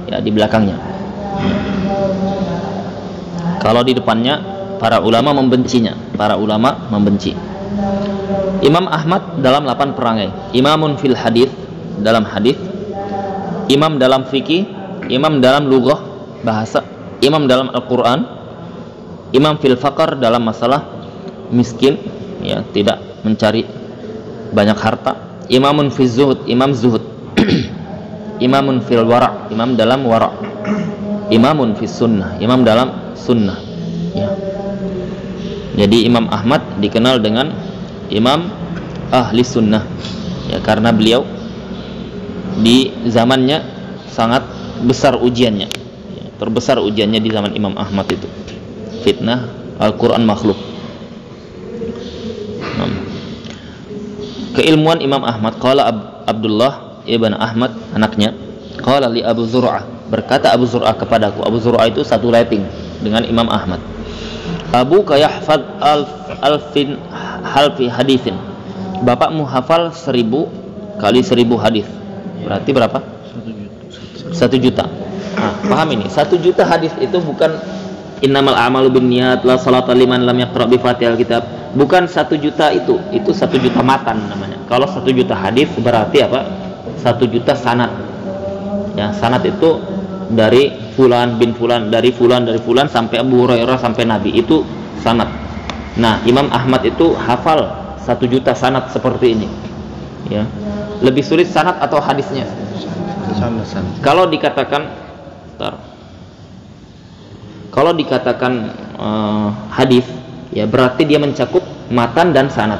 ya di belakangnya. Kalau di depannya para ulama membencinya, para ulama membenci. Imam Ahmad dalam 8 perangai. Imamun fil hadis, dalam hadis. Imam dalam fikih, imam dalam lughah, bahasa, imam dalam Al-Qur'an, imam fil faqr dalam masalah miskin, ya, tidak mencari banyak harta. Imamun fil zuhud, imam zuhud. Imamun fil wara', imam dalam wara'. Imamun fis sunnah, imam dalam sunnah, ya. Jadi Imam Ahmad dikenal dengan imam ahli sunnah, ya, karena beliau di zamannya sangat besar ujiannya, ya, terbesar ujiannya di zaman Imam Ahmad itu fitnah Al-Quran makhluk. Keilmuan Imam Ahmad, qala Abdullah ibn Ahmad, anaknya, qala li Abu Zur'ah, berkata Abu Zur'ah kepadaku. Abu Zur'ah itu satu rating dengan Imam Ahmad. Abu kayahfad alfin halfi hadisin, bapakmu hafal 1000 kali 1000 hadis. Berarti berapa? 1 juta. Nah, paham ini? 1 juta hadis itu bukan innamal a'malu binniyat la salata liman lam yaqra bi fatihal kitab. Bukan 1 juta itu 1 juta matan namanya. Kalau 1 juta hadis berarti apa? 1 juta sanad. Ya, sanad itu dari fulan bin fulan, dari fulan sampai Abu Hurairah sampai Nabi, itu sanad. Nah, Imam Ahmad itu hafal 1 juta sanad seperti ini. Ya. Lebih sulit sanad atau hadisnya? Sanad. Kalau dikatakan hadis, ya berarti dia mencakup matan dan sanad.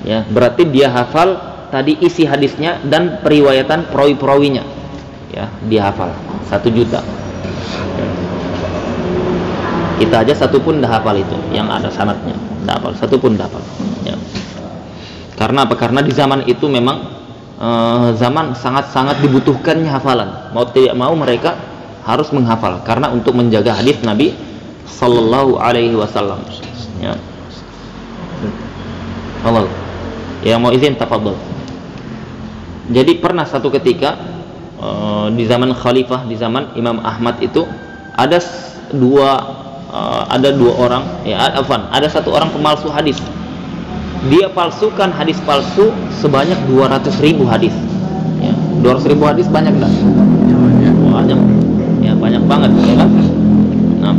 Ya, berarti dia hafal tadi isi hadisnya dan periwayatan perawi-perawinya. Ya, dia hafal 1 juta. Kita aja satu pun dah hafal itu, yang ada sanadnya, dah hafal, satu pun dah hafal. Ya. Karena apa? Karena di zaman itu memang zaman sangat-sangat dibutuhkannya hafalan. Mau tidak mau mereka harus menghafal, karena untuk menjaga hadis Nabi Sallallahu Alaihi Wasallam. Ya. Allah. Yang mau izin tafadhol. Jadi pernah satu ketika di zaman khalifah, di zaman Imam Ahmad itu ada dua orang, ya, ada satu orang pemalsu hadis. Dia palsukan hadis palsu sebanyak 200.000 hadis. Ya, 200.000 hadis banyak enggak? Banyak. Ya, banyak banget, ya kan? Nah,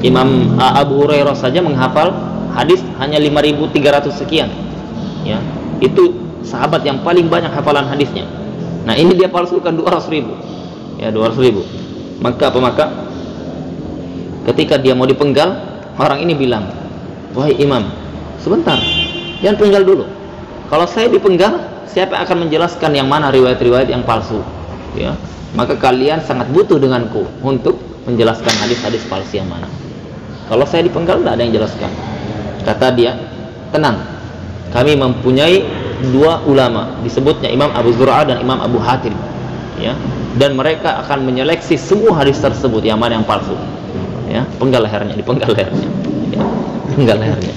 Imam Abu Hurairah saja menghafal hadis hanya 5.300 sekian. Ya, itu sahabat yang paling banyak hafalan hadisnya. Nah, ini dia palsukan 200.000. Ya, 200.000. Maka ketika dia mau dipenggal, orang ini bilang, "Wahai Imam, sebentar, jangan penggal dulu. Kalau saya dipenggal, siapa yang akan menjelaskan yang mana riwayat-riwayat yang palsu? Ya, maka kalian sangat butuh denganku untuk menjelaskan hadis-hadis palsu yang mana. Kalau saya dipenggal, tidak ada yang jelaskan." Kata dia, "Tenang, kami mempunyai 2 ulama, disebutnya Imam Abu Zur'ah dan Imam Abu Hatim, ya, dan mereka akan menyeleksi semua hadis tersebut yang mana yang palsu. Ya, penggal lehernya, dipenggal lehernya, ya, penggal lehernya.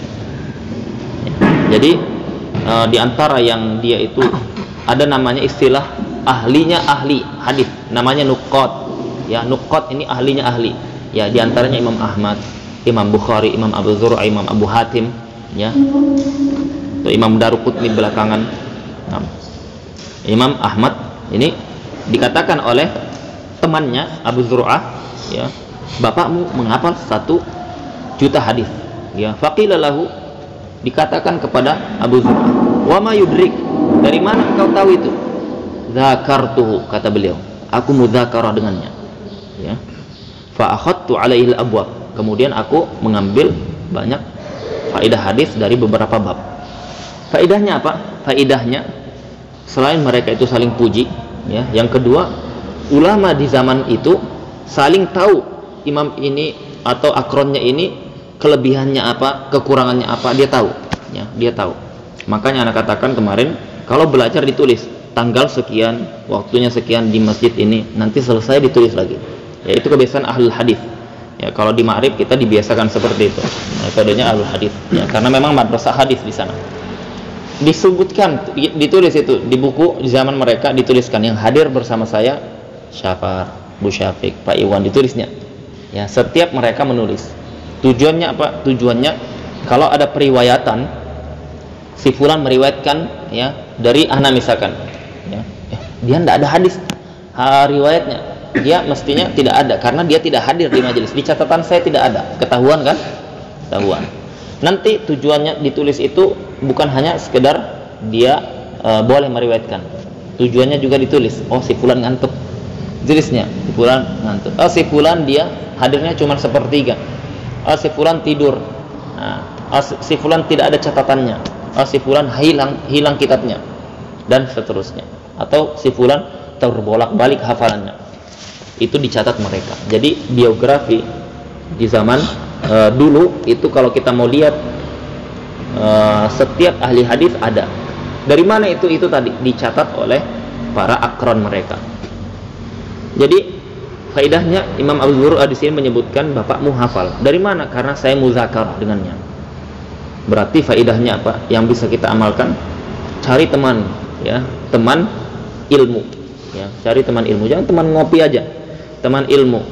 Ya. Jadi di antara yang dia itu ada namanya istilah ahlinya ahli hadis, namanya nuqat. Ya, nuqat ini ahlinya ahli. Ya, di antaranya Imam Ahmad, Imam Bukhari, Imam Abu Zur'ah, Imam Abu Hatim, ya. Imam Daruqutni belakangan. Nah, Imam Ahmad ini dikatakan oleh temannya Abu Zur'ah, ya, bapakmu menghafal 1 juta hadis. Ya, faqila lahu, dikatakan kepada Abu Zur'ah, "Wa ma yudrik, dari mana engkau tahu itu?" "Dzakartuhu," kata beliau, "aku mudzakarah dengannya." Ya. Fa akhadtu alaihi al-abwab, kemudian aku mengambil banyak faedah hadis dari beberapa bab. Faedahnya apa? Faedahnya selain mereka itu saling puji, ya, yang kedua, ulama di zaman itu saling tahu imam ini atau akronnya ini kelebihannya apa, kekurangannya apa, dia tahu, ya, dia tahu. Makanya anak katakan kemarin, kalau belajar ditulis tanggal sekian, waktunya sekian di masjid ini, nanti selesai ditulis lagi. Ya, itu kebiasaan ahlul hadis. Ya, kalau di Ma'rif kita dibiasakan seperti itu. Metodenya ahlul hadis. Ya, karena memang madrasah hadis di sana. Disebutkan, ditulis itu di buku di zaman mereka, dituliskan yang hadir bersama saya Syafar, Bu Syafiq, Pak Iwan, ditulisnya. Ya, setiap mereka menulis. Tujuannya apa? Tujuannya kalau ada periwayatan, si fulan meriwayatkan ya dari ana misalkan, ya, dia tidak ada hadis riwayatnya, dia mestinya tidak ada karena dia tidak hadir di majelis. Di catatan saya tidak ada, ketahuan kan? Ketahuan. Nanti tujuannya ditulis itu bukan hanya sekedar dia boleh meriwayatkan, tujuannya juga ditulis. Oh, si fulan ngantuk, tulisnya si fulan ngantuk. Oh, si fulan dia hadirnya cuma sepertiga. Oh, si fulan tidur. Nah, oh, si fulan tidak ada catatannya. Oh, si fulan hilang kitabnya, dan seterusnya. Atau si fulan terbolak-balik hafalannya. Itu dicatat mereka. Jadi biografi di zaman dulu itu kalau kita mau lihat setiap ahli hadis ada. Dari mana itu tadi dicatat oleh para akron mereka. Jadi faedahnya Imam Abu Zur'ah di sini menyebutkan bapakmu hafal. Dari mana? Karena saya muzakarah dengannya. Berarti faedahnya apa? Yang bisa kita amalkan, cari teman, ya, teman ilmu, ya, cari teman ilmu. Jangan teman ngopi aja, teman ilmu.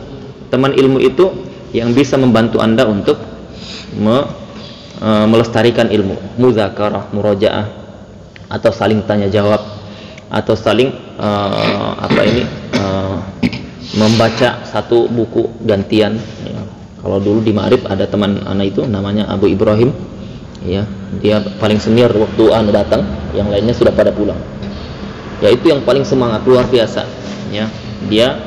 Teman ilmu itu yang bisa membantu Anda untuk melestarikan ilmu, muzakarah, murojaah, atau saling tanya jawab, atau saling membaca satu buku gantian, ya. Kalau dulu di Ma'rif ada teman anak itu namanya Abu Ibrahim, ya, dia paling senior waktu anak datang, yang lainnya sudah pada pulang. Ya, itu yang paling semangat, luar biasa, ya. Dia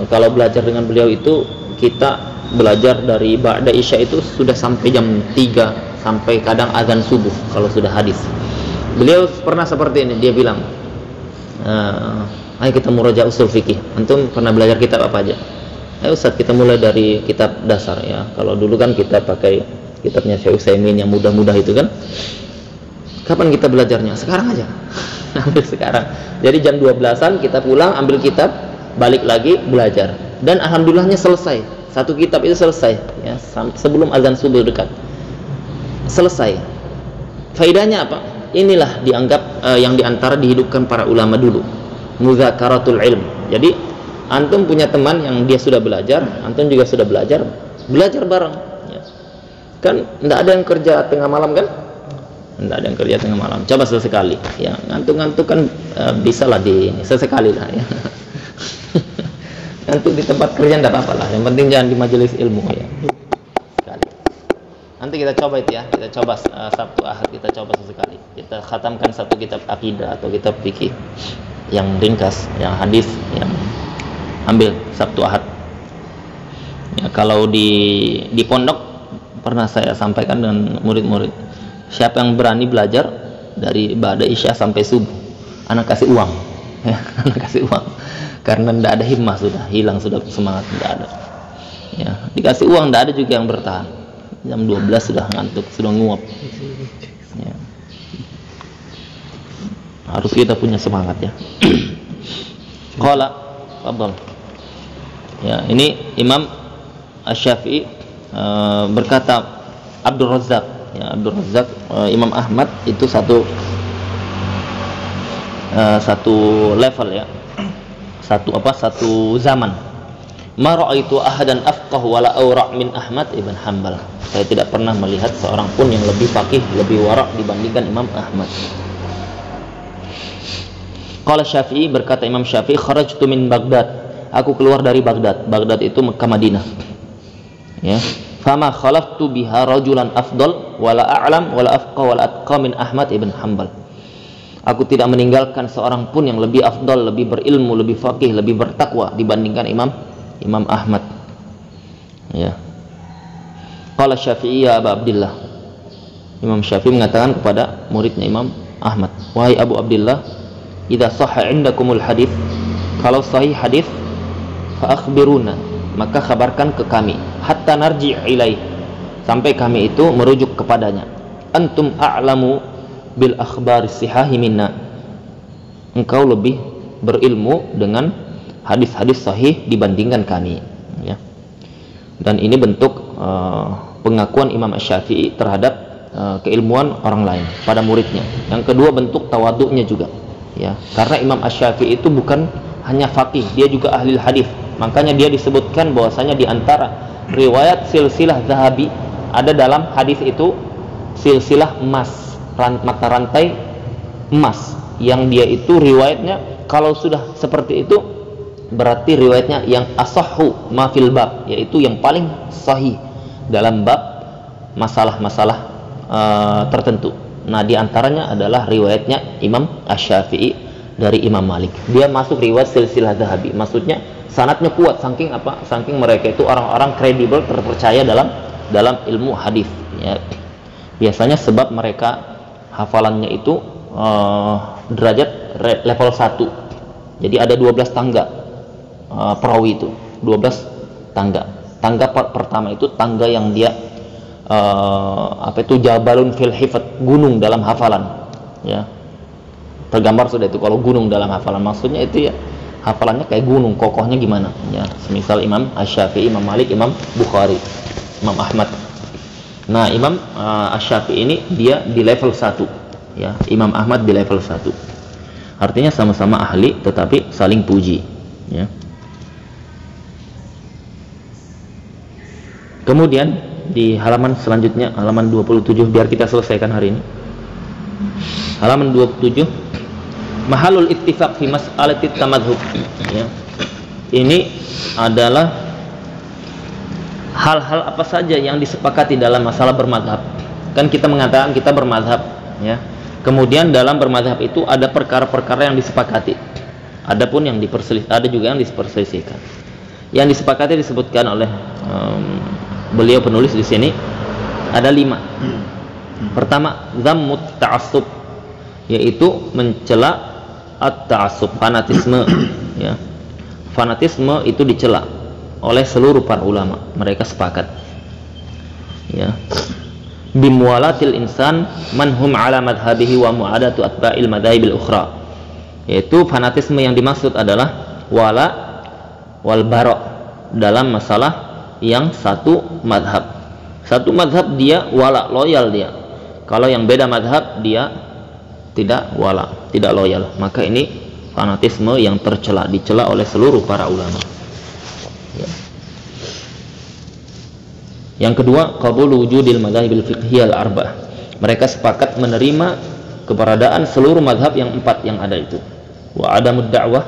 kalau belajar dengan beliau itu kita belajar dari ba'da isya itu sudah sampai jam 3, sampai kadang azan subuh kalau sudah hadis. Beliau pernah seperti ini, dia bilang, ayo kita murojaah usul fikih. Antum pernah belajar kitab apa aja? Ayo Ustaz, kita mulai dari kitab dasar, ya. Kalau dulu kan kita pakai kitabnya Syekh Utsaimin yang mudah-mudah itu kan. Kapan kita belajarnya? Sekarang aja. Ambil sekarang. Jadi jam 12-an kita pulang, ambil kitab, balik lagi belajar. Dan alhamdulillahnya selesai. Satu kitab itu selesai, ya, sebelum azan subuh dekat. Selesai. Faedahnya apa? Inilah dianggap yang diantara dihidupkan para ulama dulu. Muzakaratul ilm. Jadi antum punya teman yang dia sudah belajar, antum juga sudah belajar bareng, ya. Kan tidak ada yang kerja tengah malam kan? Tidak ada yang kerja tengah malam. Coba sesekali, ya, ngantuk-ngantuk kan bisa lah sesekali lah, ya. Ngantuk di tempat kerja tidak apa-apa lah. Yang penting jangan di majelis ilmu, ya. Sekali. Nanti kita coba itu, ya. Kita coba Sabtu Ahad kita coba sesekali. Kita khatamkan satu kitab akidah atau kitab fikih yang ringkas, yang hadis, yang ambil Sabtu Ahad. Ya, kalau di pondok pernah saya sampaikan dengan murid-murid, siapa yang berani belajar dari ba'da isya sampai subuh, anak kasih uang, ya, anak kasih uang. Karena tidak ada himmah, sudah hilang, sudah semangat, tidak ada, ya. Dikasih uang tidak ada juga yang bertahan. Jam 12 sudah ngantuk, sudah nguap, ya. Harus kita punya semangat, ya. Qala fadhal. Ya, ini Imam Asy-Syafi'i berkata Abdul Razzaq, ya, Abdul Razzaq, Imam Ahmad itu satu level, ya. Satu zaman. Ma ra'aitu ahadan afqah wala awra' min Ahmad ibn Hanbal. Saya tidak pernah melihat seorang pun yang lebih faqih, lebih wara' dibandingkan Imam Ahmad. Qala Syafi'i, berkata Imam Syafi'i, kharajtu min Baghdad. Aku keluar dari Baghdad. Baghdad itu Mekah Madinah. Ya. Fama khalaftu biha rajulan afdal wala a'lam wala afqah wala atqa min Ahmad ibn Hanbal. Aku tidak meninggalkan seorang pun yang lebih afdal, lebih berilmu, lebih faqih, lebih bertakwa dibandingkan Imam Ahmad. Ya. Qala Syafi'i ya Abu Abdillah. Imam Syafi'i mengatakan kepada muridnya Imam Ahmad, wahai Abu Abdillah, idza sahha indakumul hadis, kalau sahih hadis, fa akhbiruna, maka kabarkan ke kami, hatta narji' ilaih, sampai kami itu merujuk kepadanya. Antum a'lamu bil akhbaris sihahi minna, engkau lebih berilmu dengan hadis-hadis sahih dibandingkan kami, ya. Dan ini bentuk pengakuan Imam Asy-Syafi'i terhadap keilmuan orang lain pada muridnya. Yang kedua bentuk tawaduknya juga, ya, karena Imam Asy-Syafi'i itu bukan hanya faqih, dia juga ahli hadis. Makanya dia disebutkan bahwasanya di antara riwayat silsilah Zahabi ada dalam hadis itu silsilah emas, mata rantai emas, yang dia itu riwayatnya kalau sudah seperti itu berarti riwayatnya yang asahhu ma fil bab, yaitu yang paling sahih dalam bab masalah-masalah tertentu. Nah, di antaranya adalah riwayatnya Imam Asy-Syafi'i dari Imam Malik. Dia masuk riwayat silsilah Zahabi. Maksudnya sanadnya kuat, saking apa? Saking mereka itu orang-orang kredibel, terpercaya dalam ilmu hadis. Ya. Biasanya sebab mereka hafalannya itu derajat level 1. Jadi ada 12 tangga perawi itu. 12 tangga. Tangga pertama itu tangga yang dia jabalun fil hifat, gunung dalam hafalan, ya, tergambar sudah itu kalau gunung dalam hafalan, maksudnya itu ya hafalannya kayak gunung, kokohnya gimana ya, semisal Imam Asy-Syafi'i, Imam Malik, Imam Bukhari, Imam Ahmad. Nah, Imam Asy-Syafi'i ini dia di level 1, ya, Imam Ahmad di level 1, artinya sama-sama ahli tetapi saling puji, ya. Kemudian di halaman selanjutnya, halaman 27, biar kita selesaikan hari ini. Halaman 27, mahalul ittifaq fi mas'alati tamadhub, ya. Ini adalah hal-hal apa saja yang disepakati dalam masalah bermadhab. Kan kita mengatakan kita bermadhab, ya. Kemudian dalam bermadhab itu ada perkara-perkara yang disepakati. Adapun yang ada juga yang diperselisihkan. Yang disepakati disebutkan oleh beliau penulis di sini ada 5. Pertama, dhammut ta'assub, yaitu mencela at-ta'assub, fanatisme, ya. Fanatisme itu dicela oleh seluruh para ulama, mereka sepakat, ya. Bimuwalatil insan manhum ala madhabihi wa mu'adatu atba'il madhahibil ukhra, yaitu fanatisme yang dimaksud adalah wala wal bara dalam masalah yang satu madhab. Satu madhab dia wala, loyal dia. Kalau yang beda madhab dia tidak wala, tidak loyal. Maka ini fanatisme yang tercela, dicela oleh seluruh para ulama, ya. Yang kedua, qabulu wujudil madhahibil fiqhiyal arba'ah. Mereka sepakat menerima keberadaan seluruh madhab yang 4 yang ada itu. Wa adamud da'wah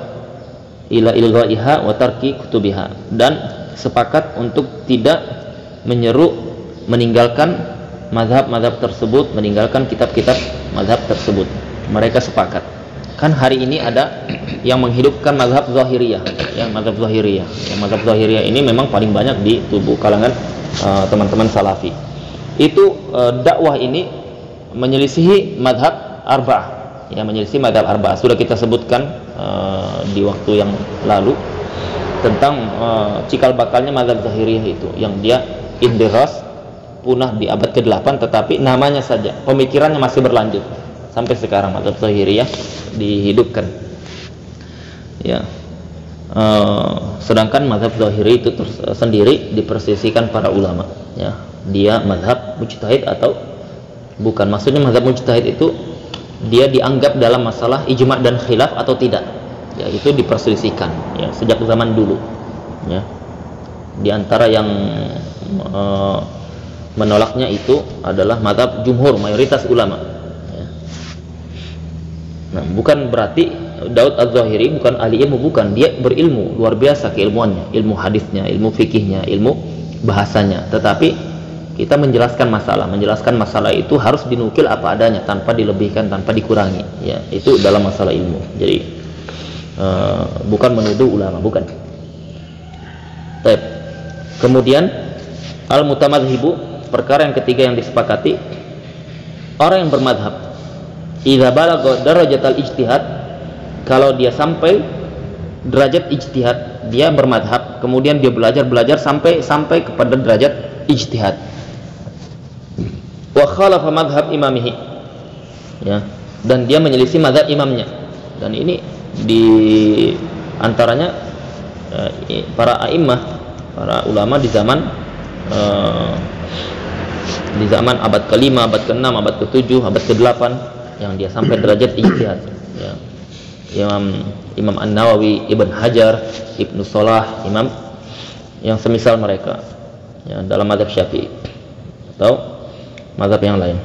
ila ilghaiha wa tarki kutubiha, dan sepakat untuk tidak menyeru meninggalkan mazhab-mazhab tersebut, meninggalkan kitab-kitab mazhab tersebut. Mereka sepakat. Kan hari ini ada yang menghidupkan mazhab Zahiriyah, yang mazhab Zahiriyah. Yang mazhab Zahiriyah ini memang paling banyak di tubuh kalangan teman-teman Salafi. Itu dakwah ini menyelisihi mazhab Arba'ah, ya, menyelisihi mazhab Arba'ah. Sudah kita sebutkan di waktu yang lalu tentang cikal bakalnya mazhab Zahiriyah itu, yang dia indiras, punah di abad ke-8, tetapi namanya saja, pemikirannya masih berlanjut sampai sekarang. Mazhab Zahiriyah dihidupkan, ya. Sedangkan mazhab Zahiri itu sendiri dipersisikan para ulama, ya. Dia mazhab mujtahid atau bukan. Maksudnya mazhab mujtahid itu dia dianggap dalam masalah ijma' dan khilaf atau tidak, ya, itu diperselisihkan, ya, sejak zaman dulu, ya. Di antara yang menolaknya itu adalah mazhab jumhur, mayoritas ulama, ya. Nah, bukan berarti Daud Az-Zahiri bukan ahli ilmu, bukan. Dia berilmu, luar biasa keilmuannya, ilmu hadisnya, ilmu fikihnya, ilmu bahasanya. Tetapi kita menjelaskan masalah itu harus dinukil apa adanya, tanpa dilebihkan, tanpa dikurangi, ya. Itu dalam masalah ilmu. Jadi bukan menuduh ulama, bukan. Baik. Kemudian al-mutamadhibu, perkara yang ketiga yang disepakati, orang yang bermadhab idza balagha darajatal ijtihad, kalau dia sampai derajat ijtihad, dia bermadhab, kemudian dia belajar sampai kepada derajat ijtihad, wa khalafa madhab imamihi, ya, dan dia menyelisih madhab imamnya. Dan ini di antaranya para a'immah, para ulama di zaman abad ke-5, abad ke-6, abad ke-7, abad ke-8, yang dia sampai derajat ijtihad, ya. Imam An-Nawawi, Ibn Hajar, Ibnu Salah, imam yang semisal mereka ya, dalam mazhab Syafi'i atau mazhab yang lain.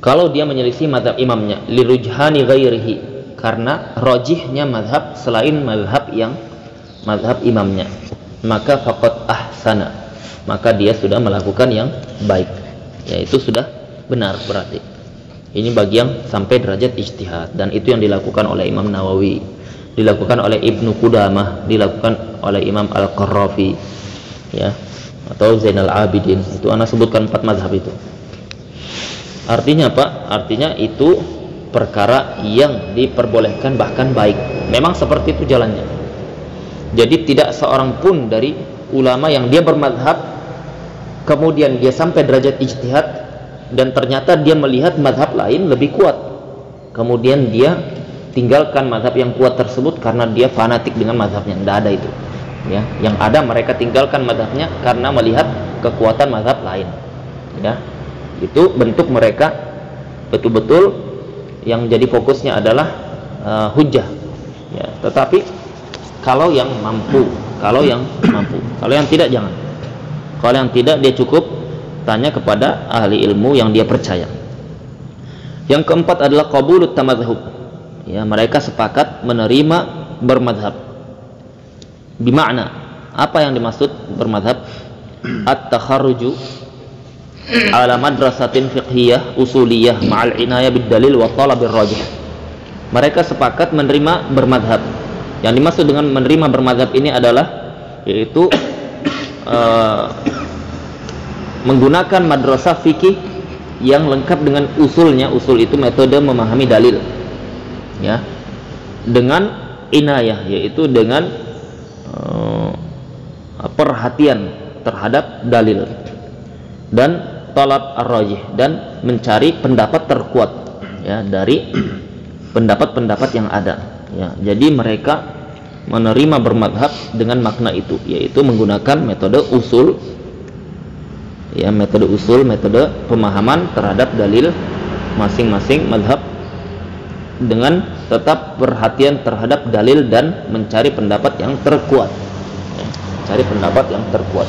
Kalau dia menyelisih mazhab imamnya lirujhani ghairihi, karena rajihnya mazhab selain mazhab imamnya, maka faqad ahsana, maka dia sudah melakukan yang baik, yaitu sudah benar. Berarti ini bagi yang sampai derajat ijtihad, dan itu yang dilakukan oleh Imam Nawawi, dilakukan oleh Ibnu Qudamah, dilakukan oleh Imam Al-Qarrafi ya, atau Zainal Abidin. Itu ana sebutkan 4 mazhab itu. Artinya apa? Artinya itu perkara yang diperbolehkan, bahkan baik. Memang seperti itu jalannya. Jadi tidak seorang pun dari ulama yang dia bermadhab kemudian dia sampai derajat ijtihad dan ternyata dia melihat madhab lain lebih kuat, kemudian dia tinggalkan madhab yang kuat tersebut karena dia fanatik dengan madhabnya. Tidak ada itu ya. Yang ada mereka tinggalkan madhabnya karena melihat kekuatan madhab lain ya. Itu bentuk mereka betul-betul yang jadi fokusnya adalah hujjah ya. Tetapi kalau yang mampu, kalau yang tidak jangan. Kalau yang tidak, dia cukup tanya kepada ahli ilmu yang dia percaya. Yang keempat adalah qabulut tamadzhub ya, mereka sepakat menerima bermadhab. Bimakna, apa yang dimaksud bermadhab? At-takharruju ala madrasatin fiqhiyah usuliyah ma'al inayah bid-dalil wa talabir rajih. Mereka sepakat menerima bermadhab. Yang dimaksud dengan menerima bermadhab ini adalah yaitu menggunakan madrasah fikih yang lengkap dengan usulnya. Usul itu metode memahami dalil ya, dengan inayah, yaitu dengan perhatian terhadap dalil, dan talab ar-rajih, dan mencari pendapat terkuat ya dari pendapat-pendapat yang ada ya. Jadi mereka menerima bermadhab dengan makna itu, yaitu menggunakan metode usul ya, metode pemahaman terhadap dalil masing-masing madhab, dengan tetap perhatian terhadap dalil dan mencari pendapat yang terkuat ya, mencari pendapat yang terkuat.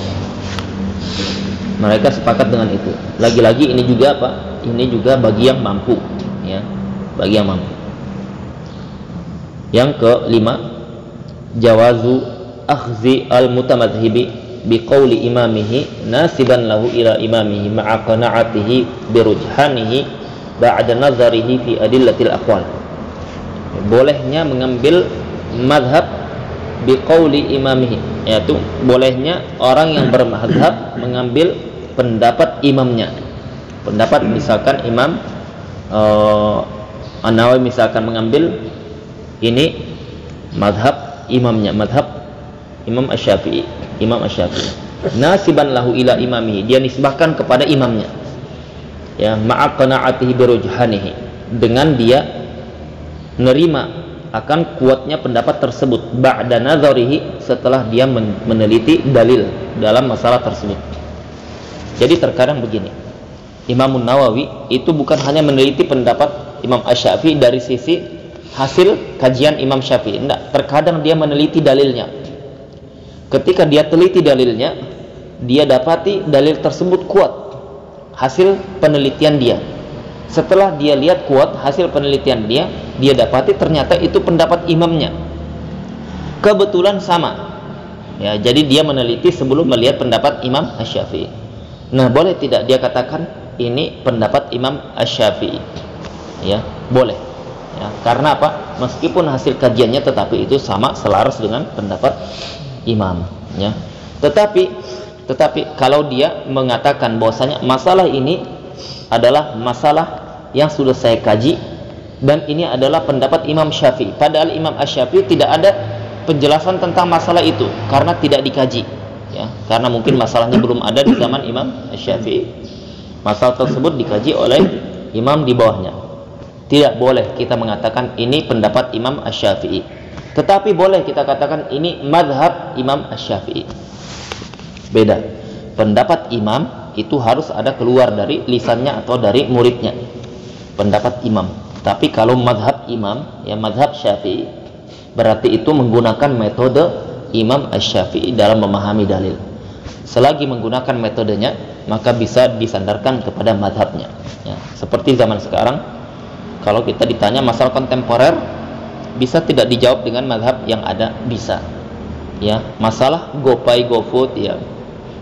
Mereka sepakat dengan itu. Lagi-lagi ini juga apa? Ini juga bagi yang mampu ya, bagi yang mampu. Yang kelima, jawazu akhzi al-mutamadhibi biqauli imamihi nasiban lahu ila imamihi ma'a qana'atihi birujhanihi ba'da nazarihi fi adillatil aqwal. Bolehnya mengambil madhab biqauli imamihi, yaitu bolehnya orang yang bermadhab mengambil pendapat imamnya. Pendapat misalkan Imam An-Nawawi misalkan mengambil ini madhab imamnya, madhab Imam Asy-Syafi'i, nasiban lahu ila imamihi, dia nisbahkan kepada imamnya ya, ma'a qana'atihi birujhanihi, dengan dia menerima akan kuatnya pendapat tersebut, ba'da nazarihi, setelah dia meneliti dalil dalam masalah tersebut. Jadi terkadang begini, Imam Nawawi itu bukan hanya meneliti pendapat Imam Asy-Syafi'i dari sisi hasil kajian Imam Syafi'i, enggak, terkadang dia meneliti dalilnya. Ketika dia teliti dalilnya, dia dapati dalil tersebut kuat hasil penelitian dia. Setelah dia lihat kuat hasil penelitian dia, dia dapati ternyata itu pendapat imamnya. Kebetulan sama ya, jadi dia meneliti sebelum melihat pendapat Imam Asy-Syafi'i. Nah, boleh tidak dia katakan ini pendapat Imam Asy-Syafi'i ya? Boleh ya, karena apa? Meskipun hasil kajiannya tetapi itu sama, selaras dengan pendapat imam ya. Tetapi kalau dia mengatakan bahwasanya masalah ini adalah masalah yang sudah saya kaji dan ini adalah pendapat Imam Syafi'i, padahal Imam Asy-Syafi'i tidak ada penjelasan tentang masalah itu karena tidak dikaji ya, karena mungkin masalahnya belum ada di zaman Imam Asy-Syafi'i. Masalah tersebut dikaji oleh imam di bawahnya. Tidak boleh kita mengatakan ini pendapat Imam Asy-Syafi'i, tetapi boleh kita katakan ini madhab Imam Asy-Syafi'i. Beda. Pendapat imam itu harus ada keluar dari lisannya atau dari muridnya. Pendapat imam. Tapi kalau madhab imam, ya madhab Syafi'i, berarti itu menggunakan metode Imam Asy-Syafi'i dalam memahami dalil. Selagi menggunakan metodenya, maka bisa disandarkan kepada madhabnya. Ya, seperti zaman sekarang, kalau kita ditanya masalah kontemporer, bisa tidak dijawab dengan madhab yang ada? Bisa. Ya, masalah GoPay, GoFood, ya,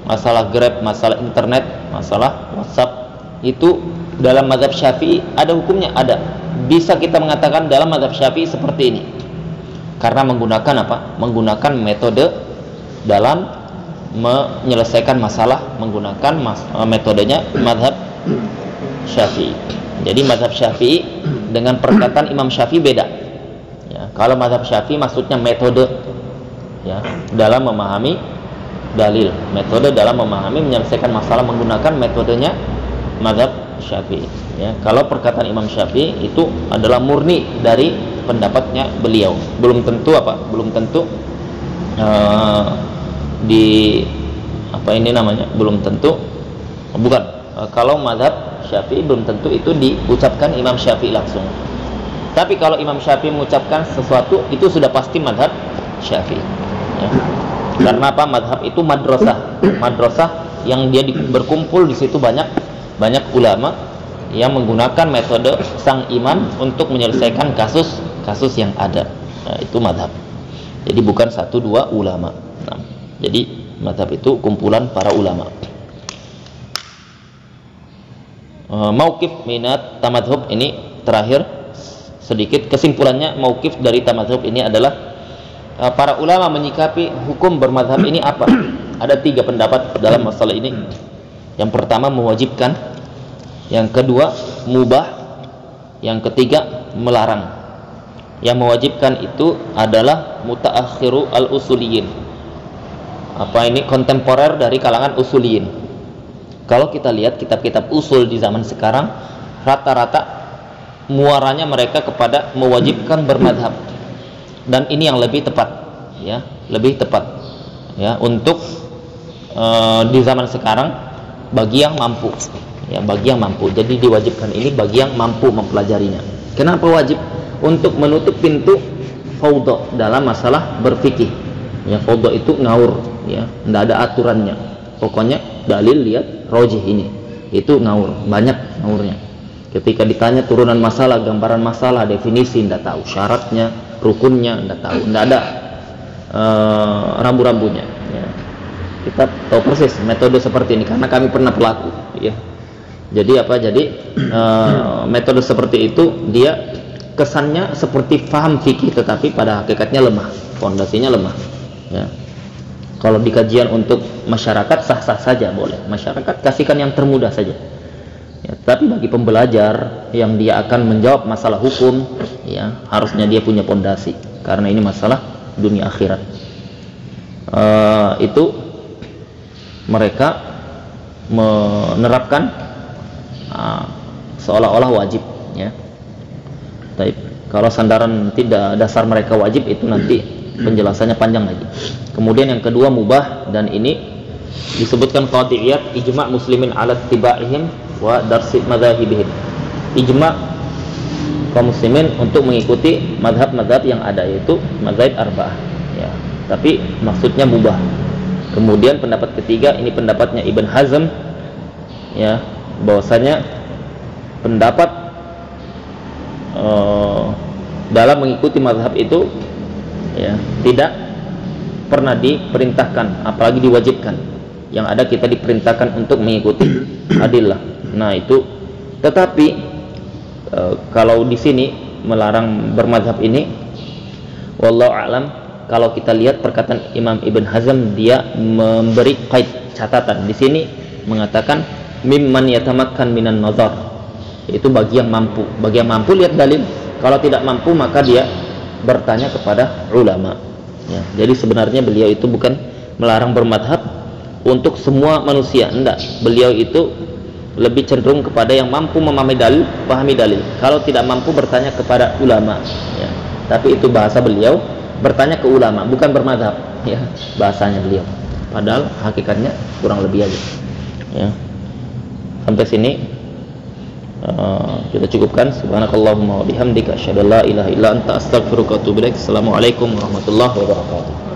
masalah Grab, masalah internet, masalah WhatsApp, itu dalam madhab Syafi'i ada hukumnya? Ada. Bisa kita mengatakan dalam madhab Syafi'i seperti ini, karena menggunakan apa? Menggunakan metode dalam menyelesaikan masalah, menggunakan metodenya madhab Syafi'i. Jadi madhab Syafi'i dengan perkataan Imam Syafi'i beda. Ya, kalau madhab Syafi'i maksudnya metode, ya, dalam memahami dalil, metode dalam memahami menyelesaikan masalah menggunakan metodenya madhab Syafi'i. Ya, kalau perkataan Imam Syafi'i itu adalah murni dari pendapatnya beliau. Belum tentu apa? Belum tentu belum tentu, bukan. Kalau madhab Syafi'i belum tentu itu diucapkan Imam Syafi'i langsung. Tapi kalau Imam Syafi'i mengucapkan sesuatu, itu sudah pasti madhab Syafi'i. Ya. Karena apa? Madhab itu madrasah yang dia berkumpul di situ banyak ulama yang menggunakan metode sang imam untuk menyelesaikan kasus yang ada. Nah, itu madhab. Jadi bukan 1-2 ulama. Nah, jadi madhab itu kumpulan para ulama. Mauqif minat tamadhub ini terakhir sedikit kesimpulannya. Mauqif dari tamadhub ini adalah para ulama menyikapi hukum bermadhab ini apa? Ada 3 pendapat dalam masalah ini. Yang pertama mewajibkan, yang kedua mubah, yang ketiga melarang. Yang mewajibkan itu adalah mutaakhiru al-usuliyin. Apa ini? Kontemporer dari kalangan usuliyin. Kalau kita lihat kitab-kitab usul di zaman sekarang, rata-rata muaranya mereka kepada mewajibkan bermadhab. Dan ini yang lebih tepat, ya, lebih tepat, ya, untuk di zaman sekarang bagi yang mampu, ya, bagi yang mampu. Jadi diwajibkan ini bagi yang mampu mempelajarinya. Kenapa wajib? Untuk menutup pintu fawdha dalam masalah berfikih. Ya, fawdha itu ngawur, ya, tidak ada aturannya. Pokoknya dalil lihat rojih ini, itu ngawur, banyak ngawurnya. Ketika ditanya turunan masalah, gambaran masalah, definisi tidak tahu, syaratnya, rukunnya tidak tahu, tidak ada rambu-rambunya. Ya. Kita tahu persis metode seperti ini karena kami pernah pelaku. Ya. Jadi apa? Jadi metode seperti itu dia kesannya seperti faham fikih, tetapi pada hakikatnya lemah, fondasinya lemah. Ya. Kalau di kajian untuk masyarakat sah-sah saja boleh, masyarakat kasihkan yang termudah saja. Ya, tapi bagi pembelajar yang dia akan menjawab masalah hukum, ya, harusnya dia punya pondasi karena ini masalah dunia akhirat. Itu mereka menerapkan seolah-olah wajib, ya. Tapi kalau sandaran tidak dasar mereka wajib, itu nanti penjelasannya panjang lagi. Kemudian yang kedua mubah, dan ini disebutkan qad'iyat ijma' muslimin ala tibaihim wa darsi madzhabihim. Ijma' kaum muslimin untuk mengikuti madhab-madhab yang ada, yaitu mazhab arba'ah, ya. Tapi maksudnya mubah. Kemudian pendapat ketiga, ini pendapatnya Ibn Hazm, ya, bahwasanya pendapat dalam mengikuti mazhab itu, ya, tidak pernah diperintahkan, apalagi diwajibkan. Yang ada kita diperintahkan untuk mengikuti adillah. Nah, itu. Tetapi kalau di sini melarang bermazhab ini, wallahu a'lam, kalau kita lihat perkataan Imam Ibn Hazm, dia memberi qaid, catatan. Di sini mengatakan mimman yatamakkan minan nazar, itu bagi yang mampu. Bagi yang mampu lihat dalil. Kalau tidak mampu maka dia bertanya kepada ulama. Ya, jadi sebenarnya beliau itu bukan melarang bermadhab untuk semua manusia, enggak. Beliau itu lebih cenderung kepada yang mampu memahami dalil, pahami dalil. Kalau tidak mampu bertanya kepada ulama. Ya. Tapi itu bahasa beliau, bertanya ke ulama, bukan bermadhab. Ya, bahasanya beliau. Padahal hakikatnya kurang lebih aja. Ya. Sampai sini kita cukupkan. Subhanakallahumma wa bihamdika asyhadu an la ilaha illa anta astaghfiruka wa atubu ilaik. Assalamualaikum warahmatullahi wabarakatuh.